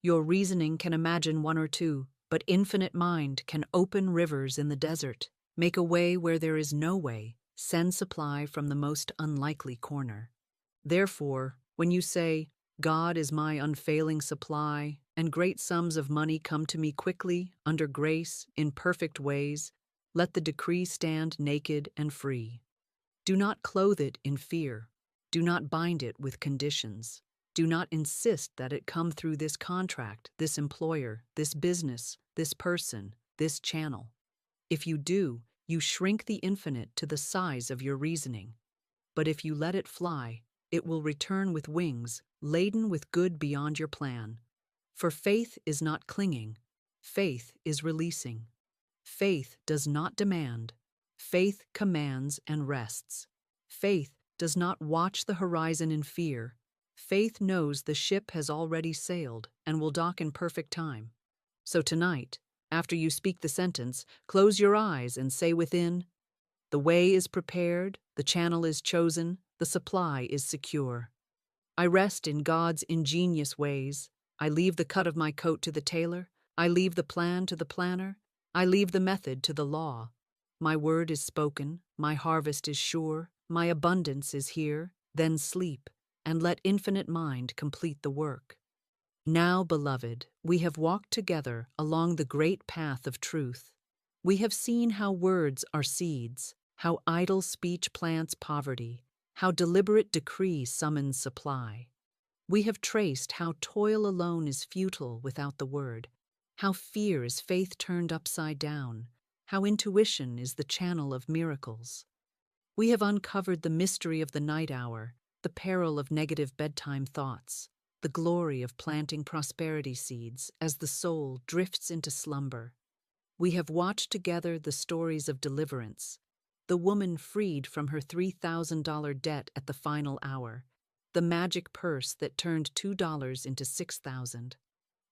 A: Your reasoning can imagine one or two, but infinite mind can open rivers in the desert, make a way where there is no way, send supply from the most unlikely corner. Therefore, when you say, God is my unfailing supply, and great sums of money come to me quickly, under grace, in perfect ways, let the decree stand naked and free. Do not clothe it in fear. Do not bind it with conditions. Do not insist that it come through this contract, this employer, this business, this person, this channel. If you do, you shrink the infinite to the size of your reasoning. But if you let it fly, it will return with wings, laden with good beyond your plan. For faith is not clinging, faith is releasing. Faith does not demand, faith commands and rests. Faith does not watch the horizon in fear. Faith knows the ship has already sailed and will dock in perfect time. So tonight, after you speak the sentence, close your eyes and say within, the way is prepared, the channel is chosen, the supply is secure. I rest in God's ingenious ways. I leave the cut of my coat to the tailor. I leave the plan to the planner. I leave the method to the law. My word is spoken, my harvest is sure, my abundance is here. Then sleep, and let infinite mind complete the work. Now, beloved, we have walked together along the great path of truth. We have seen how words are seeds, how idle speech plants poverty, how deliberate decree summons supply. We have traced how toil alone is futile without the word, how fear is faith turned upside down, how intuition is the channel of miracles. We have uncovered the mystery of the night hour, the peril of negative bedtime thoughts, the glory of planting prosperity seeds as the soul drifts into slumber. We have watched together the stories of deliverance, the woman freed from her $3,000 debt at the final hour, the magic purse that turned $2 into $6,000,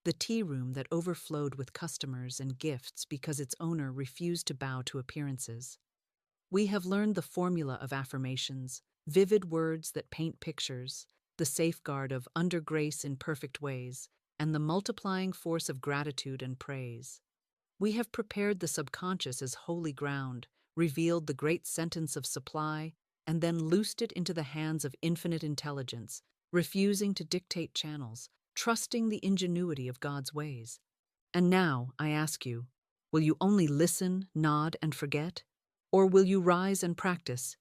A: the tea room that overflowed with customers and gifts because its owner refused to bow to appearances. We have learned the formula of affirmations, vivid words that paint pictures, the safeguard of under grace in perfect ways, and the multiplying force of gratitude and praise. We have prepared the subconscious as holy ground, revealed the great sentence of supply, and then loosed it into the hands of infinite intelligence, refusing to dictate channels, trusting the ingenuity of God's ways. And now, I ask you, will you only listen, nod, and forget? Or will you rise and practice?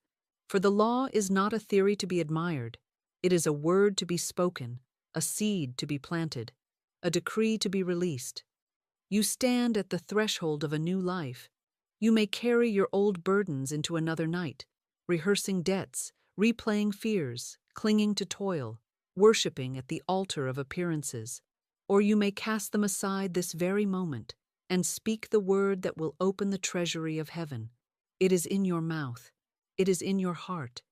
A: For the law is not a theory to be admired. It is a word to be spoken, a seed to be planted, a decree to be released. You stand at the threshold of a new life. You may carry your old burdens into another night, rehearsing debts, replaying fears, clinging to toil, worshiping at the altar of appearances. Or you may cast them aside this very moment and speak the word that will open the treasury of heaven. It is in your mouth. It is in your heart.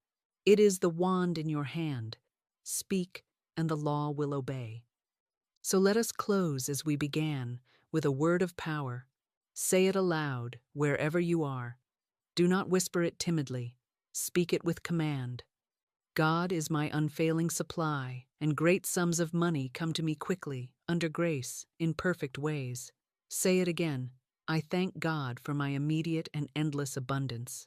A: It is the wand in your hand. Speak, and the law will obey. So let us close as we began, with a word of power. Say it aloud, wherever you are. Do not whisper it timidly. Speak it with command. God is my unfailing supply, and great sums of money come to me quickly, under grace, in perfect ways. Say it again. I thank God for my immediate and endless abundance.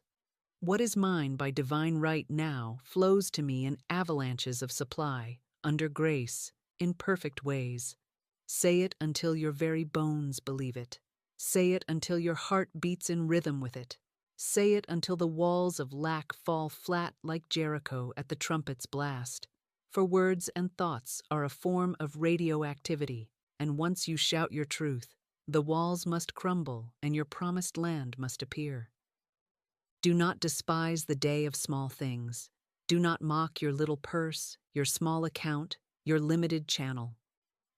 A: What is mine by divine right now flows to me in avalanches of supply, under grace, in perfect ways. Say it until your very bones believe it. Say it until your heart beats in rhythm with it. Say it until the walls of lack fall flat like Jericho at the trumpet's blast. For words and thoughts are a form of radioactivity, and once you shout your truth, the walls must crumble and your promised land must appear. Do not despise the day of small things. Do not mock your little purse, your small account, your limited channel.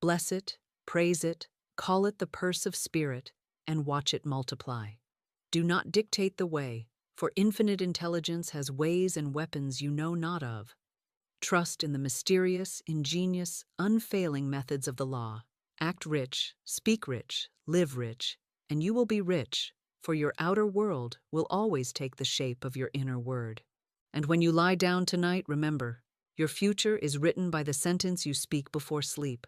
A: Bless it, praise it, call it the purse of spirit, and watch it multiply. Do not dictate the way, for infinite intelligence has ways and weapons you know not of. Trust in the mysterious, ingenious, unfailing methods of the law. Act rich, speak rich, live rich, and you will be rich, for your outer world will always take the shape of your inner word. And when you lie down tonight, remember, your future is written by the sentence you speak before sleep.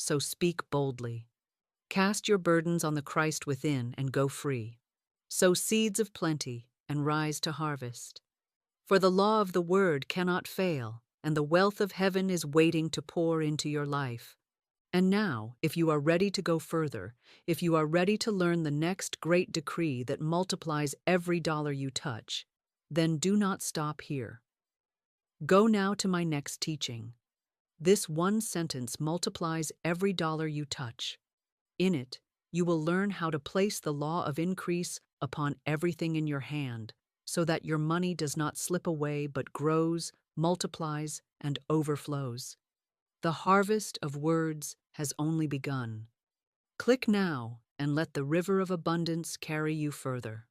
A: so speak boldly. Cast your burdens on the Christ within and go free. Sow seeds of plenty and rise to harvest. For the law of the word cannot fail, and the wealth of heaven is waiting to pour into your life. And now, if you are ready to go further, if you are ready to learn the next great decree that multiplies every dollar you touch, then do not stop here. Go now to my next teaching. This one sentence multiplies every dollar you touch. In it, you will learn how to place the law of increase upon everything in your hand, so that your money does not slip away but grows, multiplies, and overflows. The harvest of words has only begun. Click now and let the river of abundance carry you further.